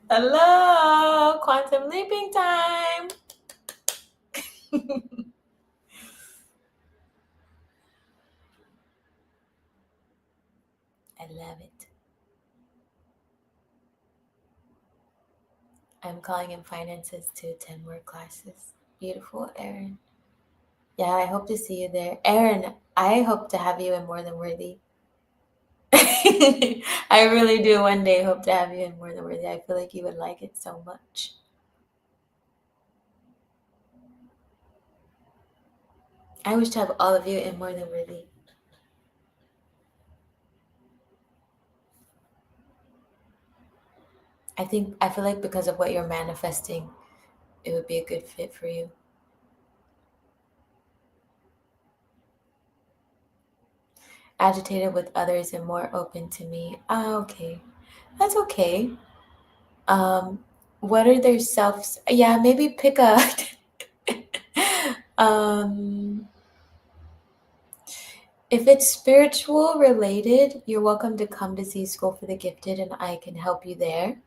[SPEAKER 1] Hello, quantum leaping time. I love it. I'm calling in finances to attend more classes. Beautiful, Erin. Yeah, I hope to see you there. Erin, I hope to have you in More Than Worthy. I really do one day hope to have you in More Than Worthy. I feel like you would like it so much. I wish to have all of you in More Than Worthy. I feel like because of what you're manifesting, it would be a good fit for you. Agitated with others and more open to me. Ah, okay. That's okay. What are their selves? Yeah, maybe pick a um if it's spiritual related, you're welcome to come to Z School for the Gifted and I can help you there.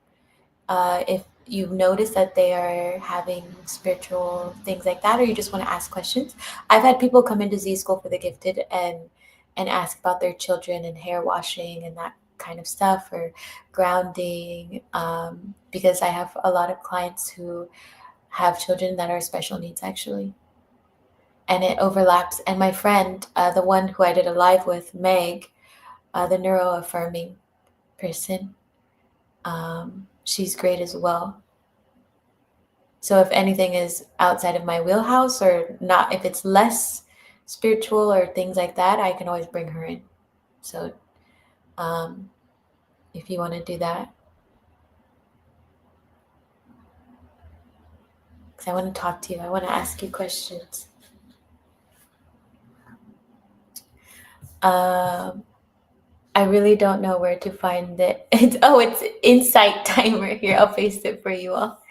[SPEAKER 1] If you notice that they are having spiritual things like that, or you just want to ask questions, I've had people come into Z School for the Gifted and ask about their children and hair washing and that kind of stuff, or grounding, because I have a lot of clients who have children that are special needs actually, and it overlaps. And my friend, the one who I did a live with, Meg, the neuro affirming person, she's great as well. So if anything is outside of my wheelhouse or not, if it's less spiritual or things like that, I can always bring her in. So um, if you want to do that, because I want to talk to you, I want to ask you questions. Um, I really don't know where to find it. It's Insight Timer. Here, I'll paste it for you all.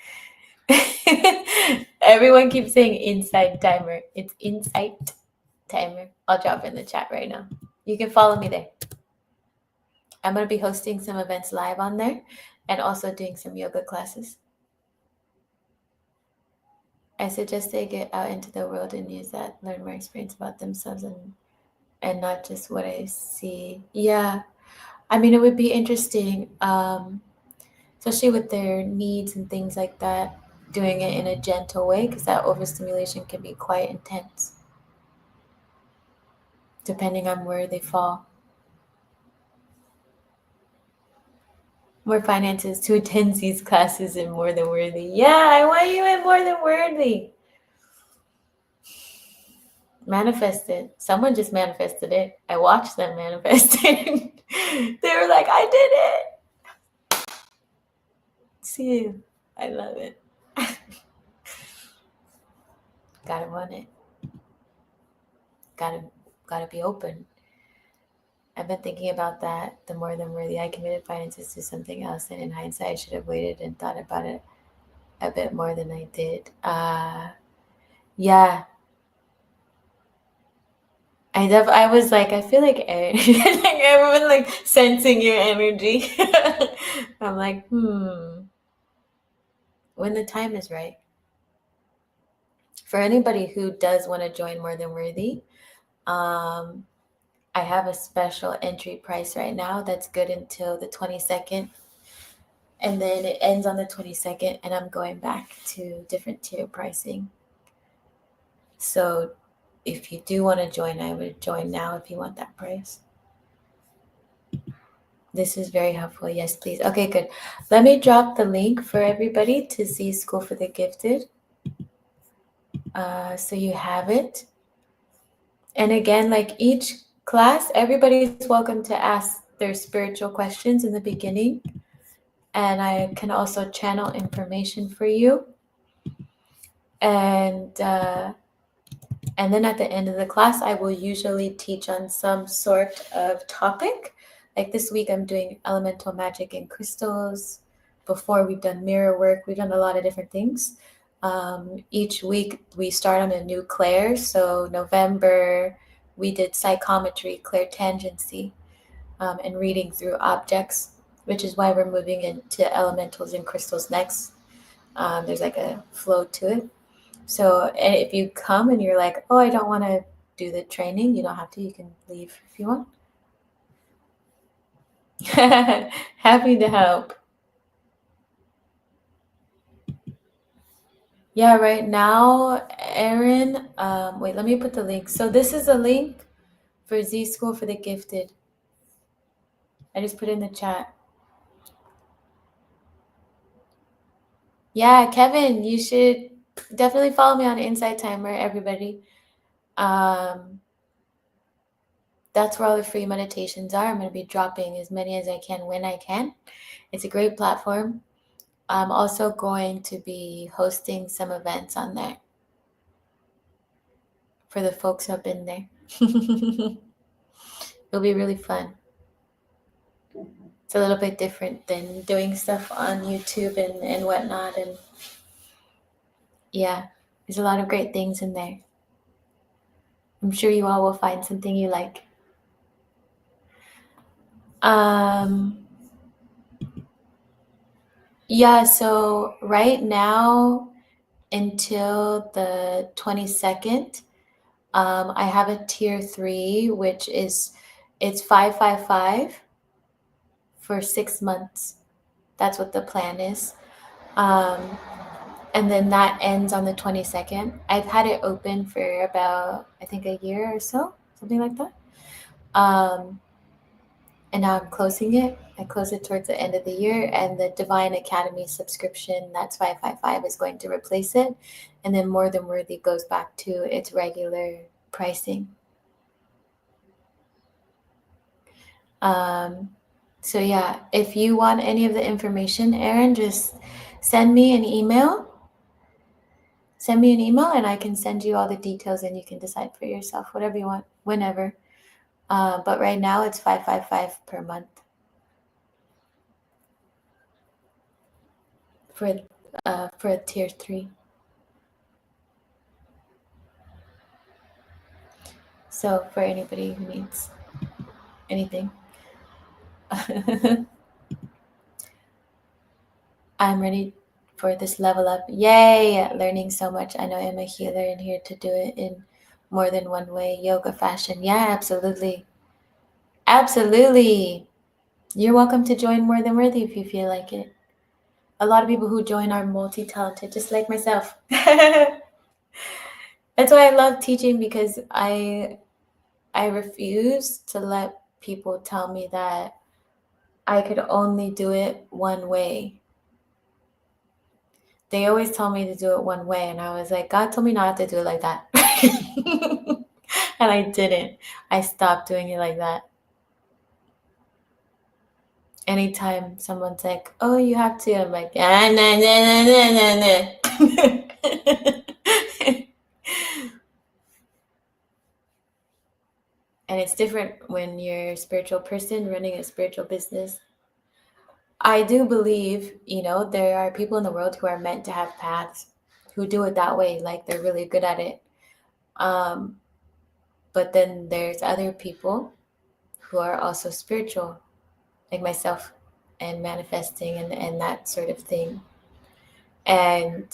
[SPEAKER 1] Everyone keeps saying Insight Timer. It's Insight Timer. I'll drop it in the chat right now. You can follow me there. I'm going to be hosting some events live on there and also doing some yoga classes. I suggest they get out into the world and use that, learn more experience about themselves and not just what I see. Yeah. I mean, it would be interesting, especially with their needs and things like that, doing it in a gentle way, because that overstimulation can be quite intense, depending on where they fall. More finances to attend these classes in More Than Worthy. Yeah, I want you in More Than Worthy. Manifested. Someone just manifested it. I watched them manifest it. They were like, I did it. See you. I love it. Gotta want it. Gotta be open. I've been thinking about that. The More Than Worthy. I committed finances to something else, and in hindsight, I should have waited and thought about it a bit more than I did. Yeah. I was like, I feel like like everyone like sensing your energy. I'm like, when the time is right. For anybody who does want to join More Than Worthy, I have a special entry price right now that's good until the 22nd. And then it ends on the 22nd, and I'm going back to different tier pricing. So if you do want to join, I would join now if you want that price. This is very helpful. Yes, please. Okay, good. Let me drop the link for everybody to see School for the Gifted. So you have it. And again, like each class, everybody's welcome to ask their spiritual questions in the beginning. And I can also channel information for you. And then at the end of the class, I will usually teach on some sort of topic. Like this week, I'm doing elemental magic and crystals. Before, we've done mirror work. We've done a lot of different things. Each week, we start on a new clair. So November, we did psychometry, clairtangency, and reading through objects, which is why we're moving into elementals and crystals next. There's like a flow to it. So if you come and you're like, oh, I don't want to do the training, you don't have to. You can leave if you want. Happy to help. Yeah, right now, Erin, wait, let me put the link. So this is a link for Z School for the Gifted. I just put in the chat. Yeah, Kevin, you should definitely follow me on Insight Timer, everybody. That's where all the free meditations are. I'm going to be dropping as many as I can when I can. It's a great platform. I'm also going to be hosting some events on there for the folks up in there. It'll be really fun. It's a little bit different than doing stuff on YouTube and whatnot. And yeah, there's a lot of great things in there. I'm sure you all will find something you like. Um, yeah, so right now until the 22nd, I have a tier 3, which is it's 555 for 6 months. That's what the plan is. Um, and then that ends on the 22nd. I've had it open for about, I think, a year or so, something like that. And now I'm closing it. I close it towards the end of the year, and the Divine Academy subscription, that's 555, is going to replace it. And then More Than Worthy goes back to its regular pricing. So yeah, if you want any of the information, Erin, just send me an email. Send me an email and I can send you all the details and you can decide for yourself, whatever you want, whenever. But right now it's 555 per month for tier 3. So for anybody who needs anything. I'm ready for this level up. Yay! Learning so much. I know I'm a healer and here to do it in more than one way. Yoga, fashion. Yeah, absolutely. Absolutely. You're welcome to join More Than Worthy if you feel like it. A lot of people who join are multi-talented, just like myself. That's why I love teaching, because I refuse to let people tell me that I could only do it one way. They always tell me to do it one way, and I was like, God told me not to do it like that. And I didn't. I stopped doing it like that. Anytime someone's like, oh, you have to, I'm like, nah, nah, nah, nah, nah, nah. And it's different when you're a spiritual person running a spiritual business. I do believe, there are people in the world who are meant to have paths, who do it that way, like they're really good at it. But then there's other people who are also spiritual, like myself, and manifesting and that sort of thing. And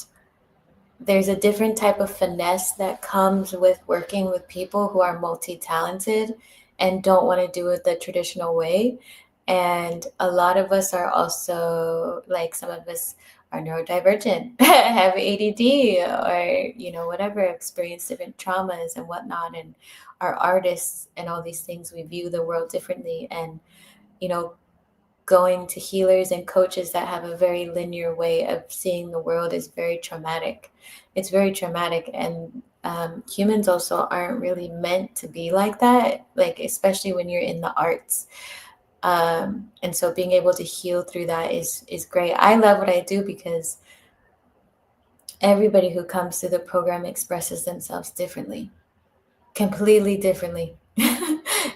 [SPEAKER 1] there's a different type of finesse that comes with working with people who are multi-talented and don't want to do it the traditional way. And a lot of us are also, like, some of us are neurodivergent, have ADD, or whatever, experience different traumas and whatnot, and are artists and all these things. We view the world differently, and going to healers and coaches that have a very linear way of seeing the world is very traumatic. It's very traumatic, and humans also aren't really meant to be like that, like especially when you're in the arts. And so being able to heal through that is great. I love what I do because everybody who comes through the program expresses themselves differently, completely differently.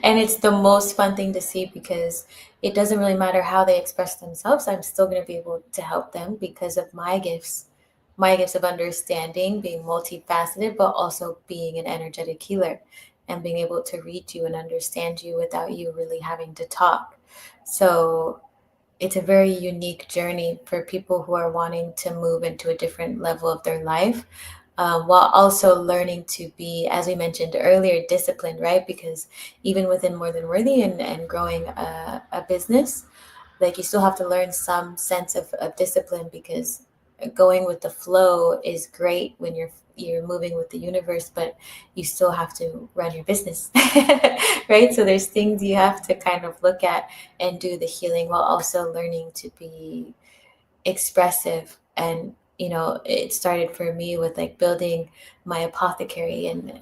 [SPEAKER 1] And it's the most fun thing to see, because it doesn't really matter how they express themselves. I'm still going to be able to help them because of my gifts of understanding, being multifaceted, but also being an energetic healer and being able to read you and understand you without you really having to talk. So it's a very unique journey for people who are wanting to move into a different level of their life, while also learning to be, as we mentioned earlier, disciplined, right? Because even within More Than Worthy and growing a business, like, you still have to learn some sense of discipline, because going with the flow is great when you're moving with the universe, but you still have to run your business. Right? So there's things you have to kind of look at and do the healing, while also learning to be expressive. And it started for me with, like, building my apothecary and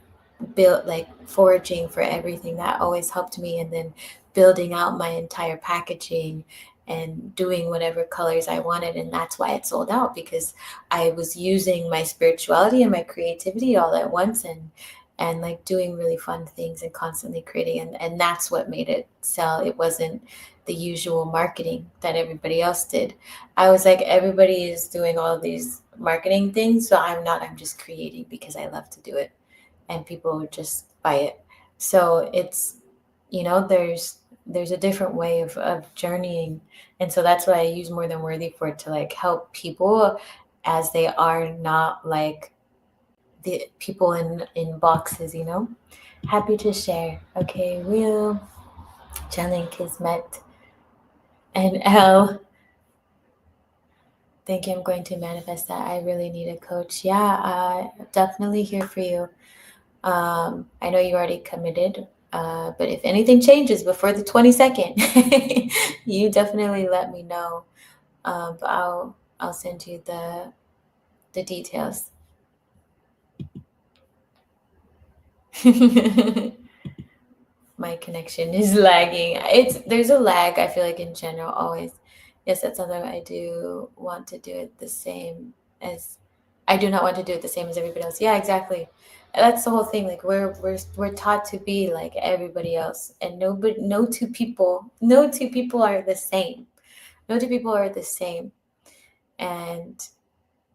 [SPEAKER 1] built, like, foraging for everything that always helped me, and then building out my entire packaging and doing whatever colors I wanted. And that's why it sold out, because I was using my spirituality and my creativity all at once, and like doing really fun things and constantly creating. And that's what made it sell. It wasn't the usual marketing that everybody else did. I was like, everybody is doing all these marketing things, so I'm not. I'm just creating because I love to do it, and people just buy it. So it's, there's a different way of journeying. And so that's what I use More Than Worthy for, to like help people as they are, not like the people in boxes. Happy to share. Okay, Will, Jen, Kismet, and Elle. Thank you. I'm going to manifest that. I really need a coach. Yeah, definitely here for you. I know you already committed, but if anything changes before the 22nd, you definitely let me know. But I'll send you the details. My connection is lagging. There's a lag, I feel like, in general, always. Yes, that's something I do want to do it the same as I do not want to do it the same as everybody else. Yeah, exactly. That's the whole thing. Like we're taught to be like everybody else, and no two people are the same. No two people are the same, and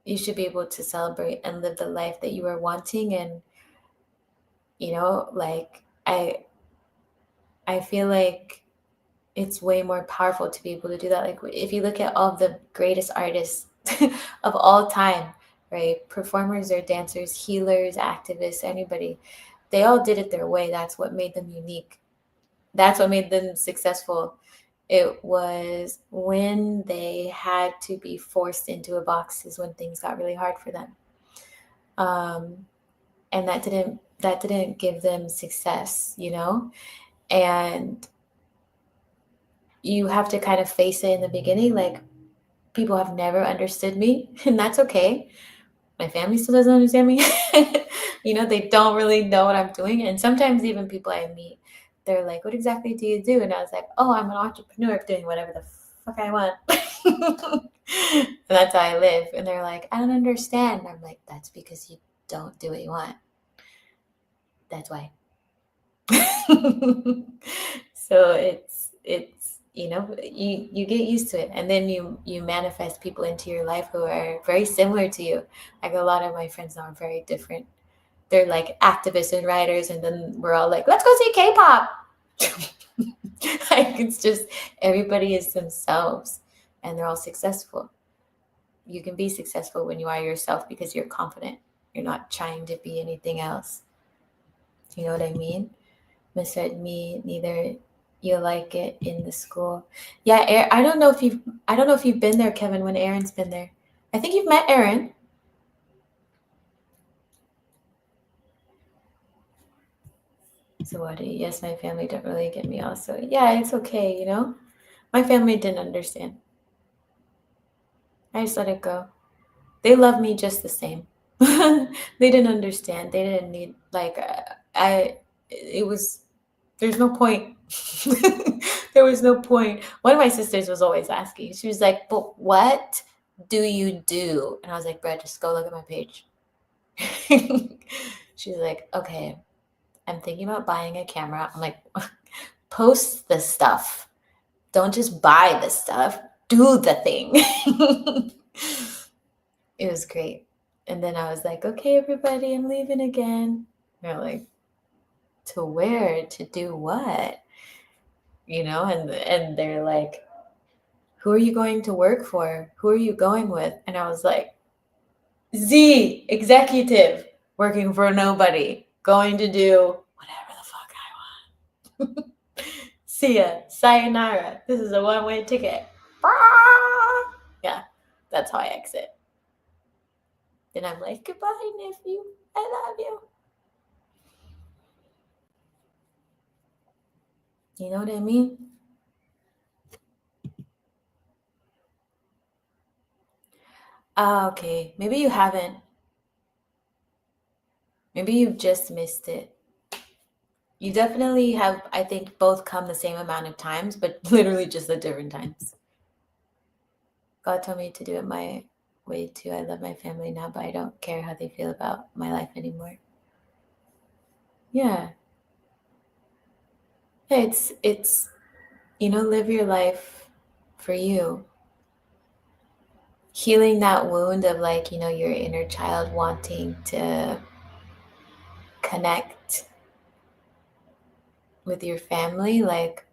[SPEAKER 1] you should be able to celebrate and live the life that you are wanting. And like I feel like it's way more powerful to be able to do that. Like if you look at all of the greatest artists of all time, right? Performers or dancers, healers, activists, anybody, they all did it their way. That's what made them unique. That's what made them successful. It was when they had to be forced into a box is when things got really hard for them. And that didn't give them success, and you have to kind of face it in the beginning. Like, people have never understood me, and that's okay. My family still doesn't understand me. They don't really know what I'm doing. And sometimes even people I meet, they're like, what exactly do you do? And I was like, oh, I'm an entrepreneur doing whatever the fuck I want. And that's how I live. And they're like, I don't understand. And I'm like, that's because you don't do what you want. That's why. So it's you get used to it, and then you manifest people into your life who are very similar to you. Like, a lot of my friends now are very different. They're like activists and writers, and then we're all like, let's go see K-pop. Like, it's just everybody is themselves, and they're all successful. You can be successful when you are yourself because you're confident. You're not trying to be anything else. You know what I mean? Misread me neither. You like it in the school. Yeah, I don't know if you've been there, Kevin, when Aaron's been there. I think you've met Aaron. So what? Yes, my family don't really get me also. Yeah, it's okay, My family didn't understand. I just let it go. They love me just the same. They didn't understand. They didn't need, like, it was, there's no point. There was no point. One of my sisters was always asking. She was like, but what do you do? And I was like, Brett, just go look at my page. She's like, okay, I'm thinking about buying a camera. I'm like, post the stuff. Don't just buy the stuff. Do the thing. It was great. And then I was like, okay, everybody, I'm leaving again. They're like, to where? To do what? And they're like, who are you going to work for? Who are you going with? And I was like, Z, executive, working for nobody, going to do whatever the fuck I want. See ya, sayonara. This is a one-way ticket. Yeah, that's how I exit. Then I'm like, goodbye, nephew. I love you. You know what I mean? Okay. Maybe you haven't. Maybe you've just missed it. You definitely have, I think, both come the same amount of times, but literally just at different times. God told me to do it my way too. I love my family now, but I don't care how they feel about my life anymore. Yeah. It's live your life for you. Healing that wound of like, your inner child wanting to connect with your family. Like,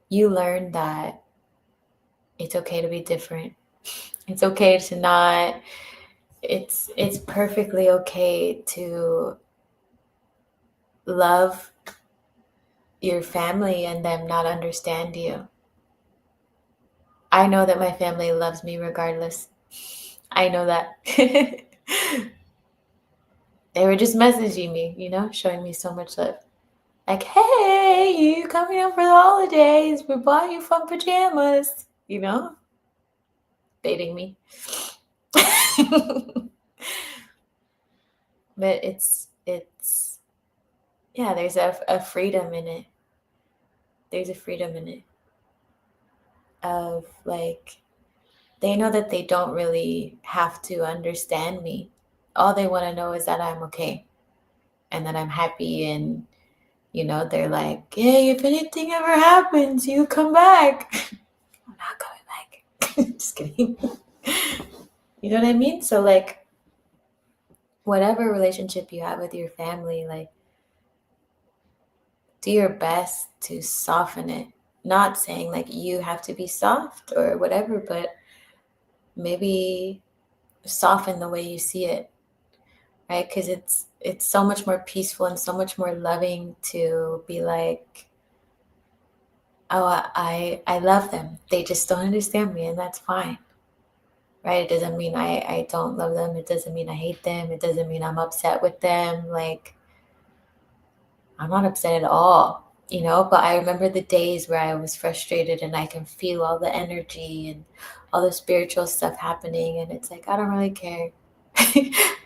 [SPEAKER 1] you learn that it's okay to be different. It's okay to not, it's perfectly okay to love your family and them not understand you. I know that my family loves me regardless. I know that. They were just messaging me, showing me so much love. Like, hey, you coming up for the holidays? We bought you fun pajamas, baiting me. But it's yeah, there's a freedom in it. There's a freedom in it of like, they know that they don't really have to understand me. All they want to know is that I'm okay and that I'm happy. And, they're like, hey, if anything ever happens, you come back. I'm not coming back. Just kidding. You know what I mean? So, like, whatever relationship you have with your family, like, do your best to soften it. Not saying like you have to be soft or whatever, but maybe soften the way you see it, right? Because it's so much more peaceful and so much more loving to be like, oh, I love them. They just don't understand me, and that's fine, right? It doesn't mean I don't love them. It doesn't mean I hate them. It doesn't mean I'm upset with them. Like, I'm not upset at all, but I remember the days where I was frustrated and I can feel all the energy and all the spiritual stuff happening. And it's like, I don't really care.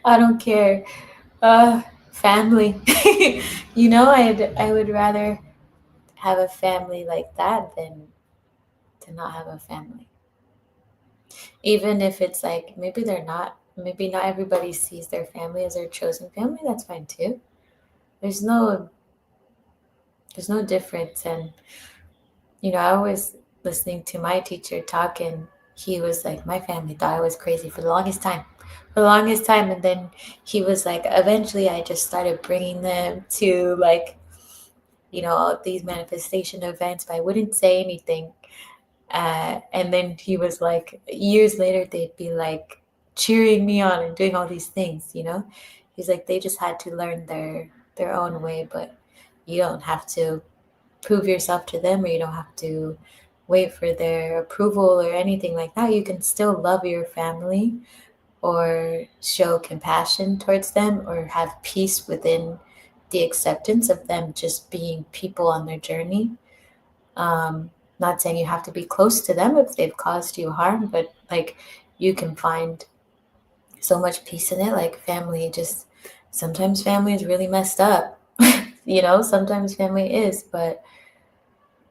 [SPEAKER 1] I don't care. Family. I would rather have a family like that than to not have a family. Even if it's like, maybe not everybody sees their family as their chosen family. That's fine too. There's no difference. And I was listening to my teacher talk, and he was like, my family thought I was crazy for the longest time. And then he was like, eventually I just started bringing them to like, these manifestation events, but I wouldn't say anything. And then he was like, years later, they'd be like cheering me on and doing all these things, He's like, they just had to learn their own way, but you don't have to prove yourself to them, or you don't have to wait for their approval or anything like that. You can still love your family or show compassion towards them or have peace within the acceptance of them just being people on their journey. Not saying you have to be close to them if they've caused you harm, but like, you can find so much peace in it. Like, sometimes family is really messed up. Sometimes family is, but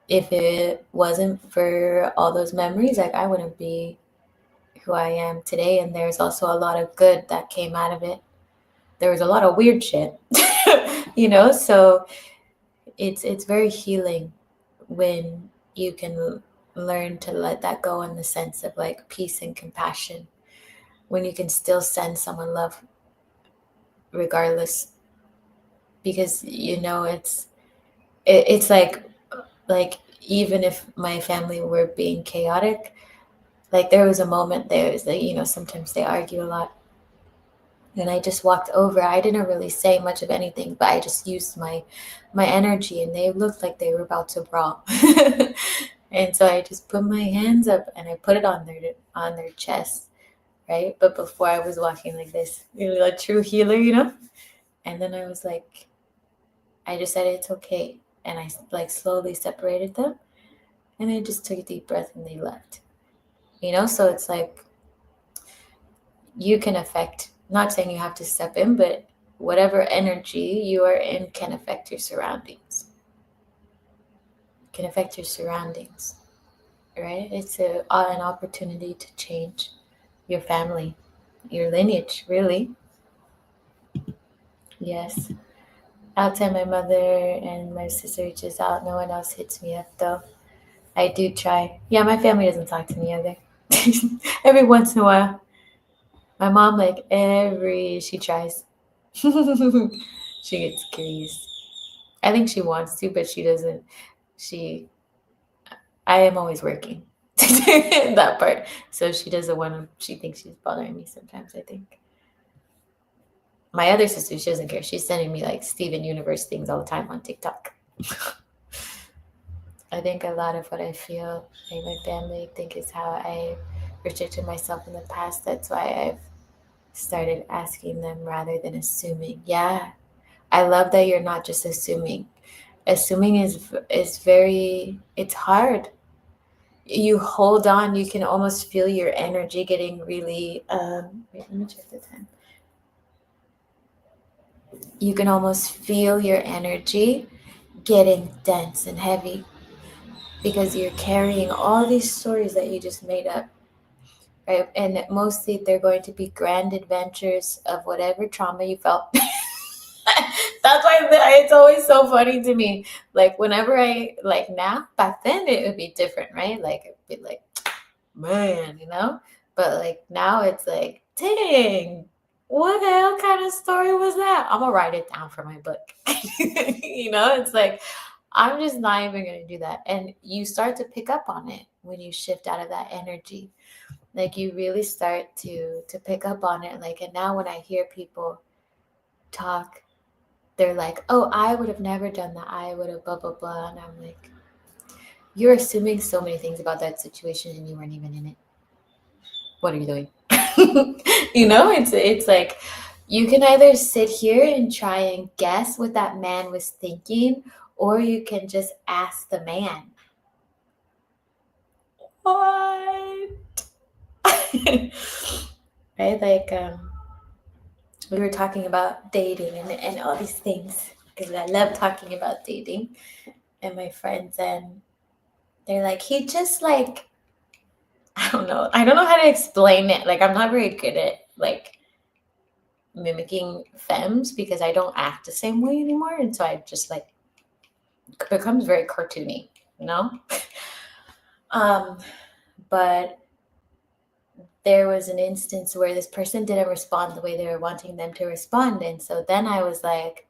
[SPEAKER 1] if it wasn't for all those memories, like, I wouldn't be who I am today. And there's also a lot of good that came out of it. There was a lot of weird shit, so it's very healing when you can learn to let that go, in the sense of like peace and compassion, when you can still send someone love regardless, because it's like, even if my family were being chaotic, like, there was a moment there was like, sometimes they argue a lot, and I just walked over. I didn't really say much of anything, but I just used my energy, and they looked like they were about to brawl. And so I just put my hands up and I put it on their chest, right? But before, I was walking like this, really a true healer, And then I was like, I just said it's okay, and I like slowly separated them, and I just took a deep breath, and they left. So it's like, you can affect, not saying you have to step in, but whatever energy you are in can affect your surroundings. right? It's an opportunity to change your family, your lineage, really. Yes. Outside my mother and my sister reaches out. No one else hits me up though. I do try. Yeah, my family doesn't talk to me either. Every once in a while. My mom, like, she tries. She gets curious. I think she wants to, but she doesn't. She, I am always working. That part. So she doesn't want to, she thinks she's bothering me sometimes, I think. My other sister, she doesn't care. She's sending me like Steven Universe things all the time on TikTok. I think a lot of what I feel, like my family think is how I restricted myself in the past. That's why I've started asking them rather than assuming. Yeah, I love that you're not just assuming. Assuming is very, it's hard. You hold on, you can almost feel your energy getting really wait, let me check the time. You can almost feel your energy getting dense and heavy because you're carrying all these stories that you just made up, right? And mostly they're going to be grand adventures of whatever trauma you felt. That's why it's always so funny to me. Like whenever I like now, back then it would be different, right? Like it'd be like, man, But like now it's like, dang, what the hell kind of story was that? I'm gonna write it down for my book. It's like I'm just not even gonna do that. And you start to pick up on it when you shift out of that energy. Like you really start to pick up on it. Like, and now when I hear people talk, they're like, oh, I would have never done that. I would have blah blah blah. And I'm like, you're assuming so many things about that situation and you weren't even in it. What are you doing? It's like you can either sit here and try and guess what that man was thinking, or you can just ask the man. What? Right? Like we were talking about dating and all these things because I love talking about dating and my friends, and they're like, he just like, I don't know. I don't know how to explain it. Like I'm not very good at like mimicking femmes because I don't act the same way anymore. And so I just like becomes very cartoony, you know? um, but there was an instance where this person didn't respond the way they were wanting them to respond. And so then I was like,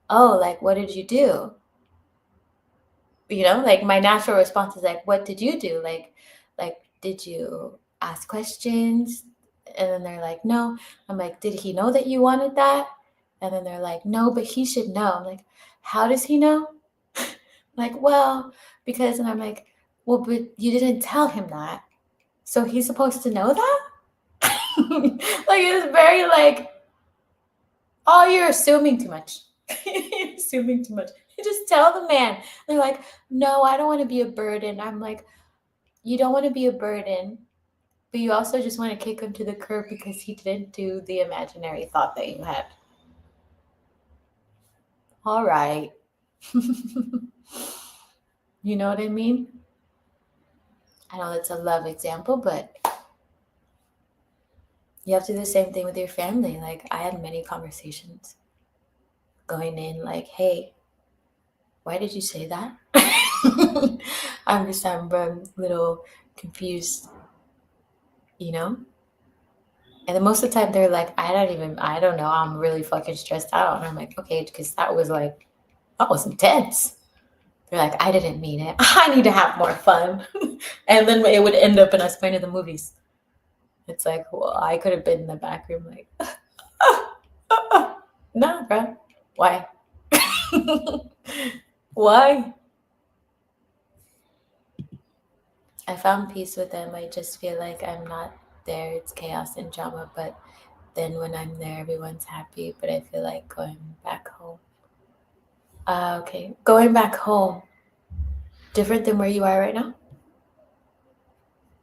[SPEAKER 1] oh, like, what did you do? Like my natural response is like, what did you do? Like, did you ask questions? And then they're like, no. I'm like, did he know that you wanted that? And then they're like, no, but he should know. I'm like, how does he know? Like, well, because, and I'm like, well, but you didn't tell him that. So he's supposed to know that? Like, it's very like, oh, you're assuming too much. You're assuming too much. You just tell the man. They're like, no, I don't want to be a burden. I'm like, you don't want to be a burden, but you also just want to kick him to the curb because he didn't do the imaginary thought that you had. All right. You know what I mean? I know that's a love example, but you have to do the same thing with your family. Like I had many conversations going in like, hey, why did you say that? I'm a little confused, And then most of the time they're like, I don't know, I'm really fucking stressed out. And I'm like, okay, because that was intense. They're like, I didn't mean it. I need to have more fun. And then it would end up in us going to the movies. It's like, well, I could have been in the back room like, no, bro. Why? Why? I found peace with them. I just feel like I'm not there. It's chaos and drama. But then when I'm there, everyone's happy. But I feel like going back home. Okay. Going back home. Different than where you are right now?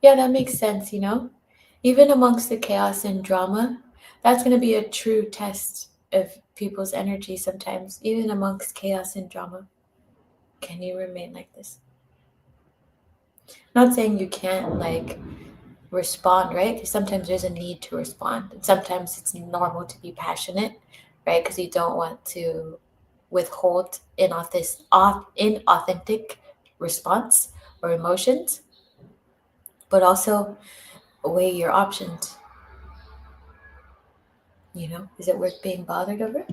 [SPEAKER 1] Yeah, that makes sense, Even amongst the chaos and drama, that's going to be a true test of people's energy sometimes, even amongst chaos and drama. Can you remain like this? Not saying you can't like respond, right? Because sometimes there's a need to respond. And sometimes it's normal to be passionate, right? Because you don't want to withhold inauthentic response or emotions, but also weigh your options. You know, is it worth being bothered over?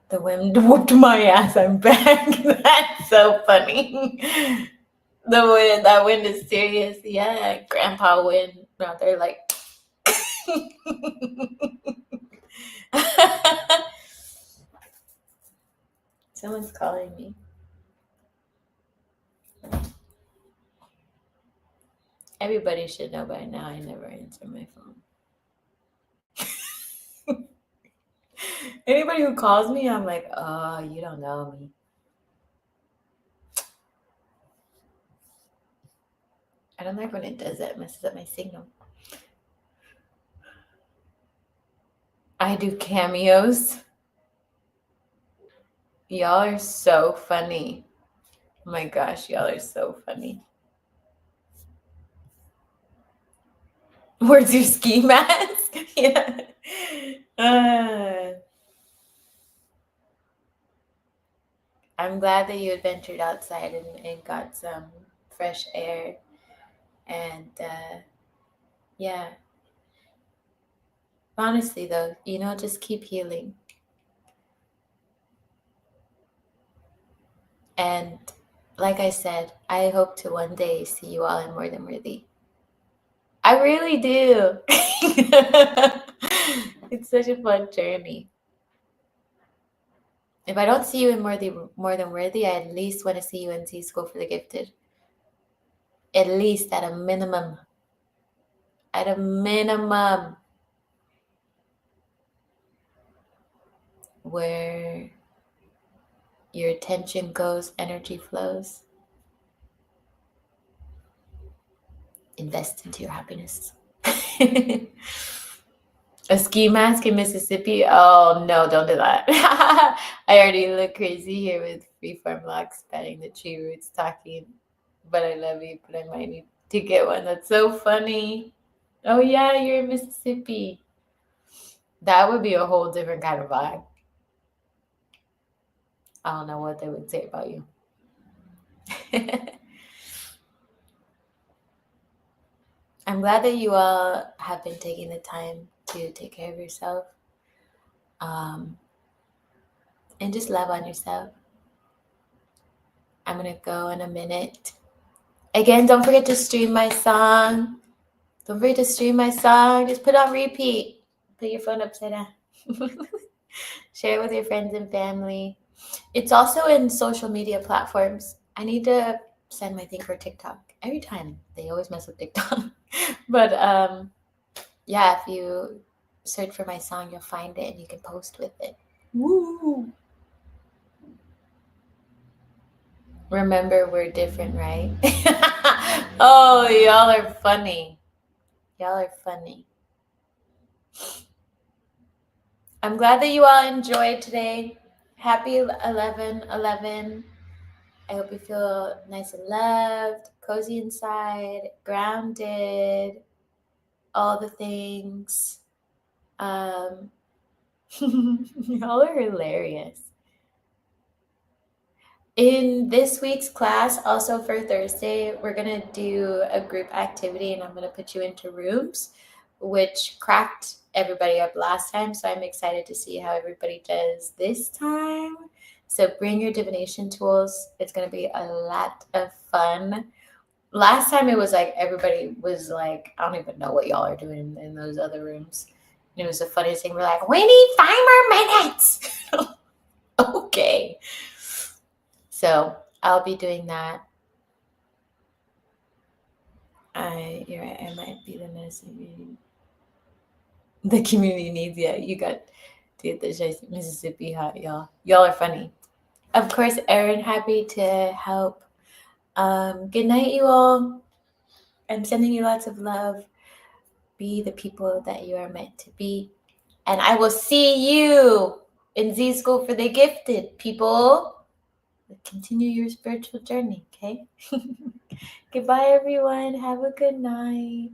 [SPEAKER 1] The wind whooped my ass. I'm back. That's so funny. That wind is serious. Yeah, Grandpa Wind. No, they're like. Someone's calling me. Everybody should know by now I never answer my phone. Anybody who calls me, I'm like, oh, you don't know me. I don't like when it does that. It messes up my signal. I do cameos. Y'all are so funny. Oh my gosh, y'all are so funny. Where's your ski mask? Yeah. I'm glad that you had ventured outside and got some fresh air. And yeah. Honestly, though, just keep healing. And like I said, I hope to one day see you all in More Than Worthy. I really do. It's such a fun journey. If I don't see you in More Than Worthy, I at least want to see you in Z School for the Gifted. At least at a minimum. At a minimum. Where your attention goes, energy flows. Invest into your happiness. A ski mask in Mississippi? Oh no, don't do that. I already look crazy here with freeform locks, patting the tree roots, talking. But I love you, but I might need to get one. That's so funny. Oh yeah, you're in Mississippi. That would be a whole different kind of vibe. I don't know what they would say about you. I'm glad that you all have been taking the time to take care of yourself. And just love on yourself. I'm going to go in a minute. Again, don't forget to stream my song. Don't forget to stream my song. Just put it on repeat. Put your phone upside down. Share it with your friends and family. It's also in social media platforms. I need to send my thing for TikTok. Every time they always mess with TikTok. But yeah, if you search for my song, you'll find it and you can post with it. Woo! Remember, we're different, right? Oh, y'all are funny. Y'all are funny. I'm glad that you all enjoyed today. Happy 11/11. I hope you feel nice and loved, cozy inside, grounded, all the things. Y'all are hilarious. In this week's class, also for Thursday, we're going to do a group activity and I'm going to put you into rooms, which cracked everybody up last time. So I'm excited to see how everybody does this time. So bring your divination tools. It's going to be a lot of fun. Last time it was like everybody was like, I don't even know what y'all are doing in those other rooms. And it was the funniest thing. We're like, we need 5 more minutes. Okay. So I'll be doing that. You're right. I might be the medicine the community needs. Yeah, you got to get the Mississippi hot, y'all. Y'all are funny. Of course, Erin, happy to help. Good night, you all. I'm sending you lots of love. Be the people that you are meant to be. And I will see you in Z School for the Gifted, people. Continue your spiritual journey, okay? Goodbye, everyone. Have a good night.